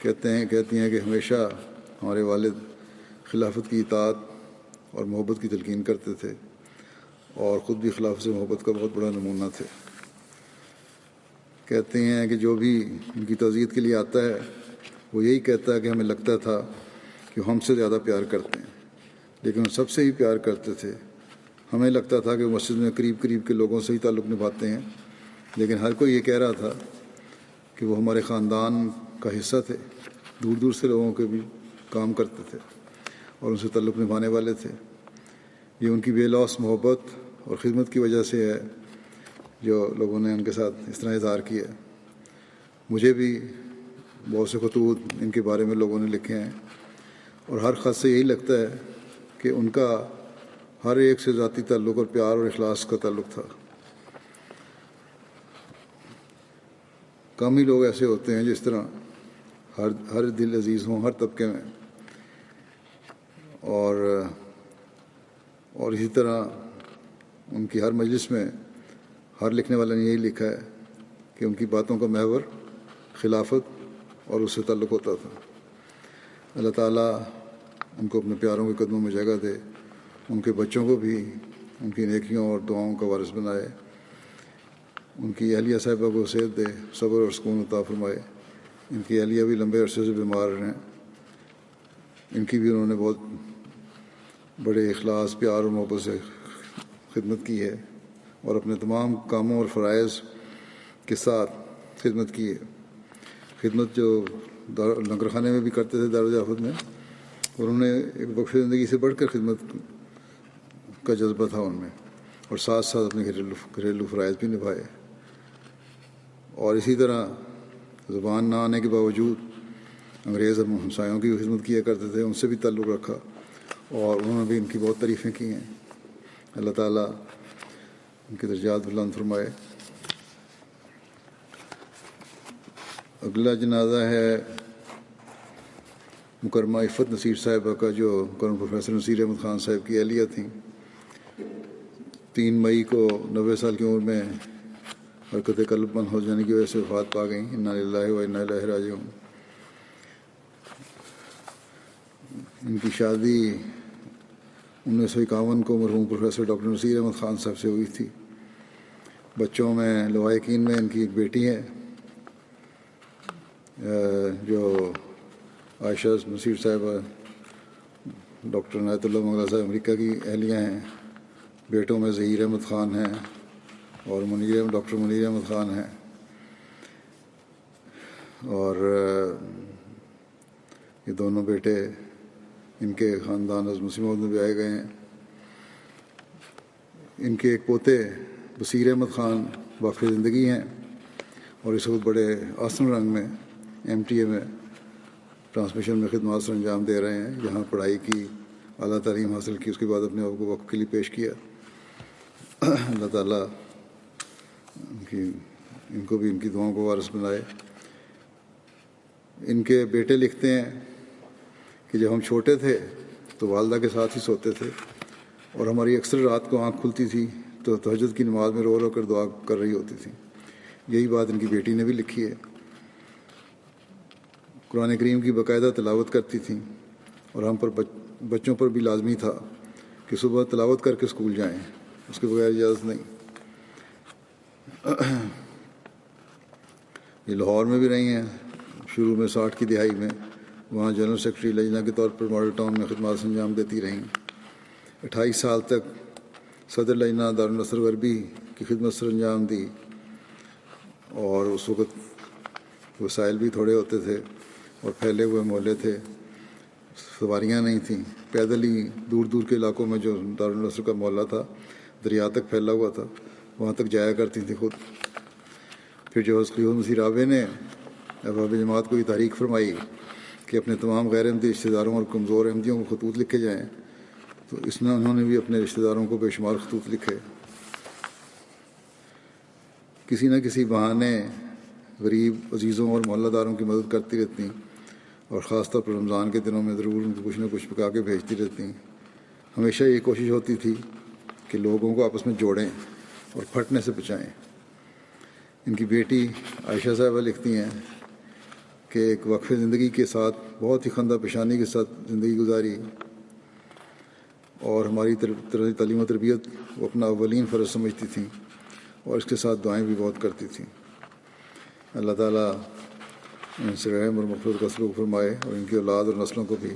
کہتی ہیں کہ ہمیشہ ہمارے والد خلافت کی اطاعت اور محبت کی تلقین کرتے تھے اور خود بھی خلافت سے محبت کا بہت بڑا نمونہ تھے۔ کہتے ہیں کہ جو بھی ان کی تعزیت کے لیے آتا ہے وہ یہی کہتا ہے کہ ہمیں لگتا تھا کہ ہم سے زیادہ پیار کرتے ہیں، لیکن وہ سب سے ہی پیار کرتے تھے۔ ہمیں لگتا تھا کہ وہ مسجد میں قریب کے لوگوں سے ہی تعلق نبھاتے ہیں، لیکن ہر کوئی یہ کہہ رہا تھا کہ وہ ہمارے خاندان کا حصہ تھے، دور دور سے لوگوں کے بھی کام کرتے تھے اور ان سے تعلق نبھانے والے تھے۔ یہ ان کی بے لوث محبت اور خدمت کی وجہ سے ہے جو لوگوں نے ان کے ساتھ اس طرح اظہار کیا۔ مجھے بھی بہت سے خطوط ان کے بارے میں لوگوں نے لکھے ہیں، اور ہر خط سے یہی لگتا ہے کہ ان کا ہر ایک سے ذاتی تعلق اور پیار اور اخلاص کا تعلق تھا۔ کم ہی لوگ ایسے ہوتے ہیں جس طرح ہر دل عزیز ہوں ہر طبقے میں، اور اسی طرح ان کی ہر مجلس میں ہر لکھنے والے نے یہی لکھا ہے کہ ان کی باتوں کا محور خلافت اور اس سے تعلق ہوتا تھا۔ اللہ تعالیٰ ان کو اپنے پیاروں کے قدموں میں جگہ دے، ان کے بچوں کو بھی ان کی نیکیوں اور دعاؤں کا وارث بنائے، ان کی اہلیہ صاحبہ کو صحت دے، صبر اور سکون عطا فرمائے۔ ان کی اہلیہ بھی لمبے عرصے سے بیمار ہیں، ان کی بھی انہوں نے بہت بڑے اخلاص، پیار اور محبت سے خدمت کی ہے، اور اپنے تمام کاموں اور فرائض کے ساتھ خدمت کی ہے۔ خدمت جو لنگر خانے میں بھی کرتے تھے دارالجافت میں، انہوں نے ایک وقف زندگی سے بڑھ کر خدمت کا جذبہ تھا ان میں، اور ساتھ ساتھ اپنے گھریلو فرائض بھی نبھائے۔ اور اسی طرح زبان نہ آنے کے باوجود انگریز اور ہمسایوں کی بھی خدمت کیا کرتے تھے، ان سے بھی تعلق رکھا، اور انہوں نے بھی ان کی بہت تعریفیں کی ہیں۔ اللہ تعالیٰ ان کے درجات بلند فرمائے۔ اگلا جنازہ ہے مکرمہ عفت نصیر صاحبہ کا، جو مکرم پروفیسر نصیر احمد خان صاحب کی اہلیہ تھیں۔ 3 مئی کو 90 سال کی عمر میں حرکت قلب بند ہو جانے کی وجہ سے وفات پا گئیں۔ انا للہ و انا الیہ راجعون۔ ان کی شادی 1951 کو مرحوم پروفیسر ڈاکٹر نصیر احمد خان صاحب سے ہوئی تھی۔ بچوں میں لوائقین میں ان کی ایک بیٹی ہے جو عائشہ نصیر صاحبہ، ڈاکٹر عنایت اللہ منگلہ صاحب امریکہ کی اہلیہ ہیں۔ بیٹوں میں ظہیر احمد خان ہیں اور ڈاکٹر منیر احمد خان ہیں، اور یہ دونوں بیٹے ان کے خاندان از مسلم محمد میں بھی آئے گئے ہیں۔ ان کے ایک پوتے بصیر احمد خان واقف زندگی ہیں، اور اس وقت بڑے آسن رنگ میں MTA میں ٹرانسمیشن میں خدمات سر انجام دے رہے ہیں۔ یہاں پڑھائی کی، اعلیٰ تعلیم حاصل کی، اس کے بعد اپنے آپ کو وقف کے لیے پیش کیا۔ اللہ تعالیٰ ان کو بھی ان کی دعاؤں کو وارث بنائے۔ ان کے بیٹے لکھتے ہیں کہ جب ہم چھوٹے تھے تو والدہ کے ساتھ ہی سوتے تھے، اور ہماری اکثر رات کو آنکھ کھلتی تھی تو تہجد کی نماز میں رو رو کر دعا کر رہی ہوتی تھی۔ یہی بات ان کی بیٹی نے بھی لکھی ہے۔ قرآن کریم کی باقاعدہ تلاوت کرتی تھیں، اور ہم پر بچوں پر بھی لازمی تھا کہ صبح تلاوت کر کے اسکول جائیں، اس کے بغیر اجازت نہیں۔ یہ لاہور میں بھی رہی ہیں، شروع میں 60 کی دہائی میں وہاں جنرل سیکرٹری لجنہ کے طور پر ماڈل ٹاؤن میں خدمات انجام دیتی رہیں۔ 28 سال تک صدر لجنہ دارالنصر غربی کی خدمت سر انجام دی، اور اس وقت وسائل بھی تھوڑے ہوتے تھے اور پھیلے ہوئے محلے تھے، سواریاں نہیں تھیں، پیدل ہی دور دور کے علاقوں میں جو دارالنصر کا محلہ تھا دریا تک پھیلا ہوا تھا، وہاں تک جایا کرتی تھیں خود۔ پھر جو خلیفہ مسیح رابع نے احباب جماعت کو یہ تحریک فرمائی کہ اپنے تمام غیر احمدی رشتہ داروں اور کمزور احمدیوں کو خطوط لکھے جائیں، تو انہوں نے بھی اپنے رشتہ داروں کو بے شمار خطوط لکھے۔ کسی نہ کسی بہانے غریب عزیزوں اور محلہ داروں کی مدد کرتی رہتی، اور خاص طور پر رمضان کے دنوں میں ضرور ان کو کچھ نہ کچھ پکا کے بھیجتی رہتی۔ ہمیشہ یہ کوشش ہوتی تھی کہ لوگوں کو آپس میں جوڑیں اور پھٹنے سے بچائیں۔ ان کی بیٹی عائشہ صاحبہ لکھتی ہیں کہ ایک وقف زندگی کے ساتھ بہت ہی خندہ پیشانی کے ساتھ زندگی گزاری، اور ہماری تعلیم و تربیت وہ اپنا اولین فرض سمجھتی تھیں، اور اس کے ساتھ دعائیں بھی بہت کرتی تھیں۔ اللہ تعالیٰ ان سے رحم اور مغفرت کا سلوک فرمائے، اور ان کی اولاد اور نسلوں کو بھی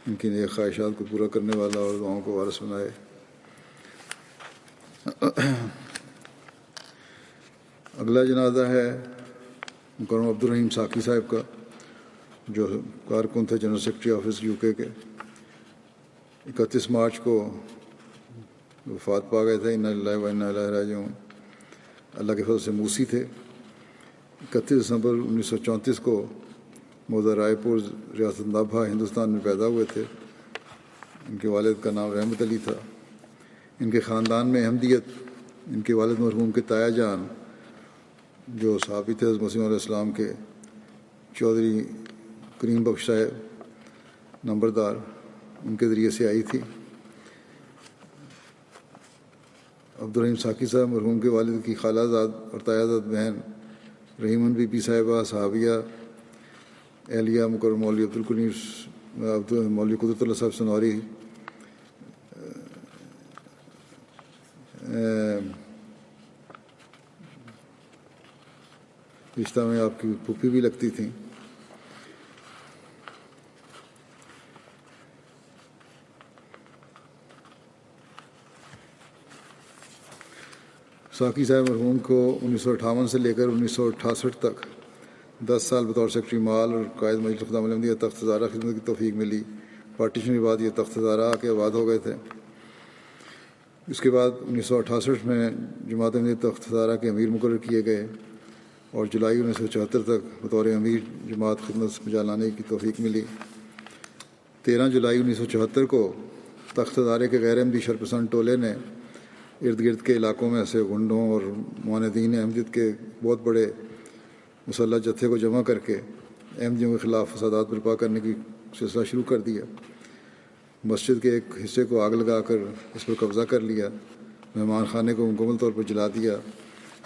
ان کی نیک خواہشات کو پورا کرنے والا اور دعاؤں کو وارث بنائے۔ اگلا جنازہ ہے مکرم عبدالرحیم ساقی صاحب کا، جو کارکن تھے جنرل سیکرٹری آفس UK کے۔ 31 مارچ کو وفات پا گئے تھے۔ انا للہ و انا الیہ راجعون۔ اللہ کے فضل سے موسی تھے۔ 31 دسمبر 1934 کو موضع رائے پور ریاست نابھا ہندوستان میں پیدا ہوئے تھے۔ ان کے والد کا نام رحمت علی تھا۔ ان کے خاندان میں احمدیت ان کے والد مرحوم کے تایا جان جو صحابی تھے حضرت مسیح علیہ السلام کے چودھری کریم بخش صاحب نمبردار، ان کے ذریعے سے آئی تھی۔ عبدالرحیم ساقی صاحب مرحوم کے والد کی خالہ زاد اور تایا زاد بہن رحیمن بی بی صاحبہ صحابیہ اہلیہ مکرم مولوی مولوی قدرت اللہ صاحب سنوری رشتہ میں آپ کی پھوپھی بھی لگتی تھیں۔ ساقی صاحب مرحوم کو 1958 سے لے کر 1968 تک 10 سال بطور سیکرٹری مال اور قائد مجلس خدام الحمدیہ تخت ہزارہ خدمت کی توفیق ملی۔ پارٹیشن کے بعد یہ تخت ہزارہ کے آباد ہو گئے تھے۔ اس کے بعد 1968 میں جماعت احمدیہ تخت ہزارہ کے امیر مقرر کیے گئے اور جولائی 1974 تک بطور امیر جماعت خدمت چلانے کی توفیق ملی۔ 13 جولائی 1974 کو تخت ہزارے کے غیر احمدی شرپسند ٹولے نے ارد گرد کے علاقوں میں سے گنڈوں اور معاندین احمدیت کے بہت بڑے مسلح جتھے کو جمع کر کے احمدیوں کے خلاف فسادات برپا کرنے کی سلسلہ شروع کر دیا۔ مسجد کے ایک حصے کو آگ لگا کر اس پر قبضہ کر لیا۔ مہمان خانے کو مکمل طور پر جلا دیا۔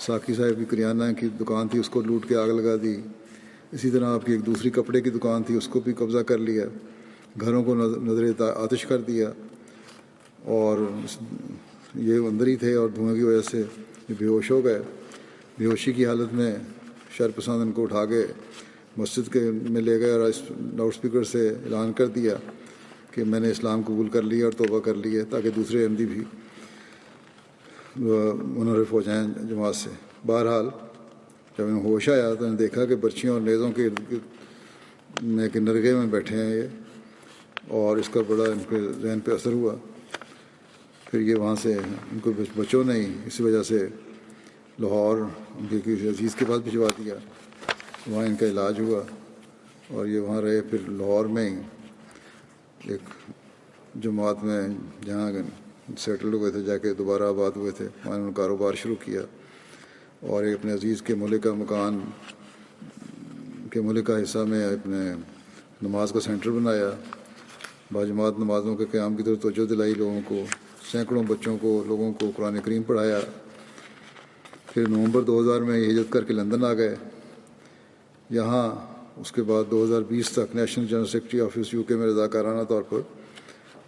ساقی صاحب کی کریانہ کی دکان تھی، اس کو لوٹ کے آگ لگا دی۔ اسی طرح آپ کی ایک دوسری کپڑے کی دکان تھی، اس کو بھی قبضہ کر لیا۔ گھروں کو نظر آتش کر دیا اور یہ اندر ہی تھے اور دھوئیں کی وجہ سے یہ بے ہوش ہو گئے۔ بے ہوشی کی حالت میں شرپسند ان کو اٹھا کے مسجد کے میں لے گئے اور لاؤڈ اسپیکر سے اعلان کر دیا کہ میں نے اسلام قبول کر لیا اور توبہ کر لی ہے، تاکہ دوسرے احمدی بھی منحرف ہو جائیں جماعت سے۔ بہرحال جب انہیں ہوش آیا تو انہیں دیکھا کہ برچیوں اور نیزوں کے ارد گرد میں کہ نرگے میں بیٹھے ہیں یہ، اور اس کا بڑا ان کے ذہن پہ اثر ہوا۔ پھر یہ وہاں سے ان کو بچوں نہیں، اسی وجہ سے لاہور ان کے کسی عزیز کے پاس بھجوا دیا۔ وہاں ان کا علاج ہوا اور یہ وہاں رہے۔ پھر لاہور میں ہی ایک جماعت میں جہاں سیٹل ہوئے تھے، جا کے دوبارہ آباد ہوئے تھے، وہاں انہوں نے کاروبار شروع کیا اور ایک اپنے عزیز کے ملکہ مکان کے ملکہ حصہ میں اپنے نماز کا سینٹر بنایا۔ باجماعت نمازوں کے قیام کی طرف توجہ دلائی لوگوں کو، سینکڑوں بچوں کو لوگوں کو قرآن کریم پڑھایا۔ پھر نومبر 2000 میں یہ ہجرت کر کے لندن آ گئے۔ یہاں اس کے بعد 2020 تک national general secretary office UK میں رضاکارانہ طور پر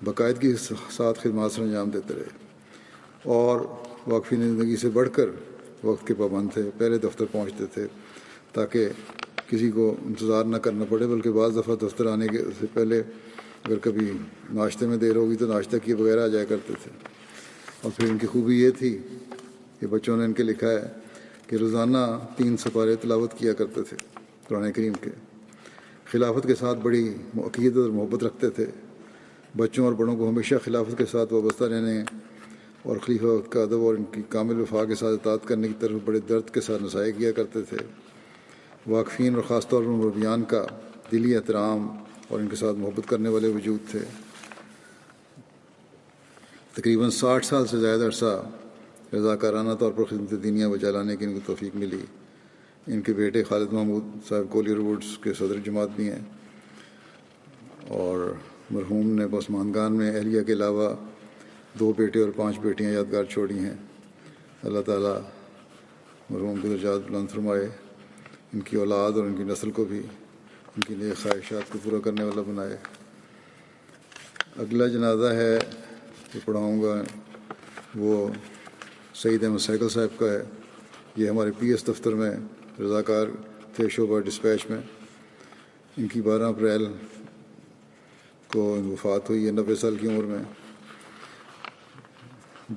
باقاعدگی کے ساتھ خدمات سر انجام دیتے رہے اور وقفی زندگی سے بڑھ کر وقت کے پابند تھے۔ پہلے دفتر پہنچتے تھے تاکہ کسی کو انتظار نہ کرنا پڑے، بلکہ بعض دفعہ دفتر آنے کے سے پہلے اگر کبھی ناشتے میں دیر ہوگی تو ناشتہ کیے بغیر آ جایا کرتے تھے۔ اور پھر ان کی خوبی یہ تھی کہ بچوں نے ان کے لکھا ہے کہ روزانہ 3 سپارے تلاوت کیا کرتے تھے قرآن کریم کے۔ خلافت کے ساتھ بڑی عقیدت اور محبت رکھتے تھے۔ بچوں اور بڑوں کو ہمیشہ خلافت کے ساتھ وابستہ رہنے اور خلیفہ وقت کا ادب اور ان کی کامل وفا کے ساتھ اطاعت کرنے کی طرف بڑے درد کے ساتھ نصائح کیا کرتے تھے۔ واقفین اور خاص طور پر مربیان کا دلی احترام اور ان کے ساتھ محبت کرنے والے وجود تھے۔ تقریباً 60 سال سے زیادہ عرصہ رضاکارانہ طور پر خدمت دینیہ بجا لانے کی ان کو توفیق ملی۔ ان کے بیٹے خالد محمود صاحب کولیئر ووڈز کے صدر جماعت بھی ہیں، اور مرحوم نے بسمانگان میں اہلیہ کے علاوہ 2 بیٹے اور 5 بیٹیاں یادگار چھوڑی ہیں۔ اللہ تعالیٰ مرحوم کے درجات بلند فرمائے، ان کی اولاد اور ان کی نسل کو بھی ان کی نیک خواہشات کو پورا کرنے والا بنائے۔ اگلا جنازہ ہے جو پڑھاؤں گا وہ سعید احمد سیکل صاحب کا ہے۔ یہ ہمارے PS دفتر میں رضاکار تھے، شعبہ ڈسپیچ میں۔ ان کی 12 اپریل کو وفات ہوئی ہے 90 سال کی عمر میں۔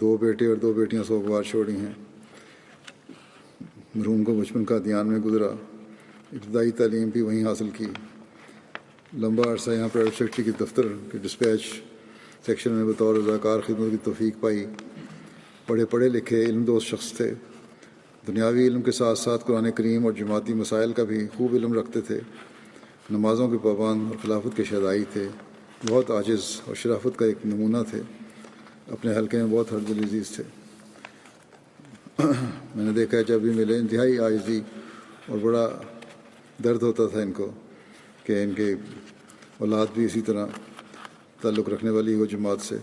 2 بیٹے اور 2 بیٹیاں سوگوار چھوڑی ہیں۔ مرحوم کو بچپن کا قادیان میں گزرا، ابتدائی تعلیم بھی وہیں حاصل کی۔ لمبا عرصہ یہاں پرائیویٹ سیکرٹری کے دفتر کے ڈسپیچ سیکشن میں بطور رضاکار خدمت کی توفیق پائی۔ پڑھے لکھے علم دوست شخص تھے دنیاوی علم کے ساتھ ساتھ قرآن کریم اور جماعتی مسائل کا بھی خوب علم رکھتے تھے، نمازوں کے پابند اور خلافت کے شہدائی تھے، بہت عاجز اور شرافت کا ایک نمونہ تھے، اپنے حلقے میں بہت ہرجل عزیز تھے۔ میں نے دیکھا ہے جب بھی ملے انتہائی عاجزی اور بڑا درد ہوتا تھا ان کو کہ ان کے اولاد بھی اسی طرح تعلق رکھنے والی ہو جماعت سے۔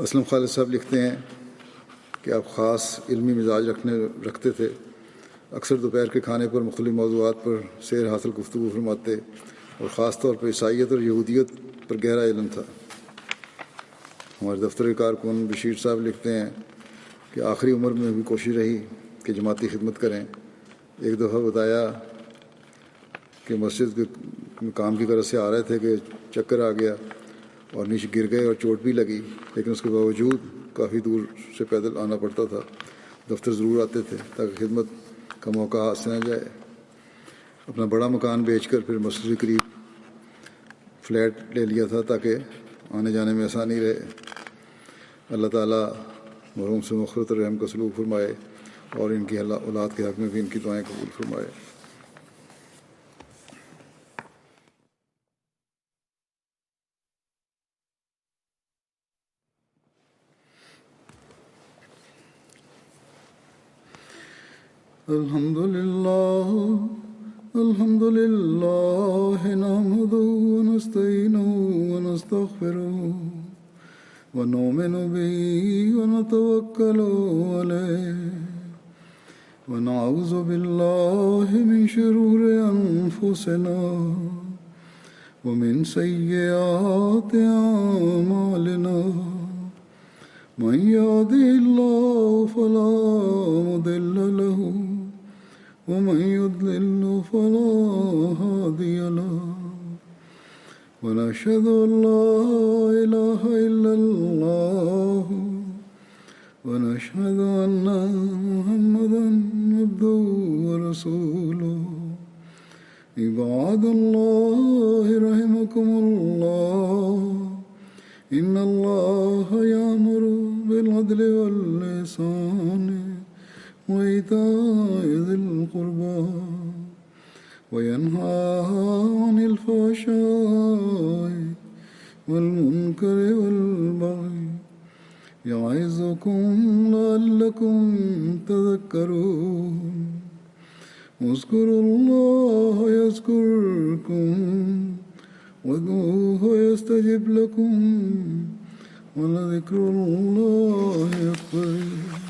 اسلم خالد صاحب لکھتے ہیں کہ آپ خاص علمی مزاج رکھتے تھے، اکثر دوپہر کے کھانے پر مختلف موضوعات پر سیر حاصل گفتگو فرماتے اور خاص طور پر عیسائیت اور یہودیت پر گہرا علم تھا۔ ہمارے دفتر کے کارکن بشیر صاحب لکھتے ہیں کہ آخری عمر میں بھی کوشش رہی کہ جماعتی خدمت کریں۔ ایک دفعہ بتایا کہ مسجد کے کام کی طرف سے آ رہے تھے کہ چکر آ گیا اور نیچے گر گئے اور چوٹ بھی لگی، لیکن اس کے باوجود کافی دور سے پیدل آنا پڑتا تھا، دفتر ضرور آتے تھے تاکہ خدمت کا موقع ہاتھ سے نہ جائے۔ اپنا بڑا مکان بیچ کر پھر مسجد کے قریب فلیٹ لے لیا تھا تاکہ آنے جانے میں آسانی رہے۔ اللہ تعالیٰ مرحوم سے مغفرت اور رحم کا سلوک فرمائے اور ان کی اولاد کے حق میں بھی ان کی دعائیں قبول فرمائے۔ الحمد للہ نحمده ونستعینه ونستغفره ونؤمن به ونتوکل علیہ ونعوذ باللہ من شرور انفسنا ومن سیئات اعمالنا من يهده الله فلا مضل له ومن يضلل فلا هادي له ونشهد أن لا إله إلا الله ونشهد أن محمدا عبده ورسوله عباد الله رحمكم الله إن الله يأمر بالعدل والإحسان وإيتاء ذي القربى وينهى عن الفحشاء والمنكر والبغي يعظكم لعلكم تذكرون اذكروا الله يذكركم وادعوه يستجب لكم ولذكر الله أكبر۔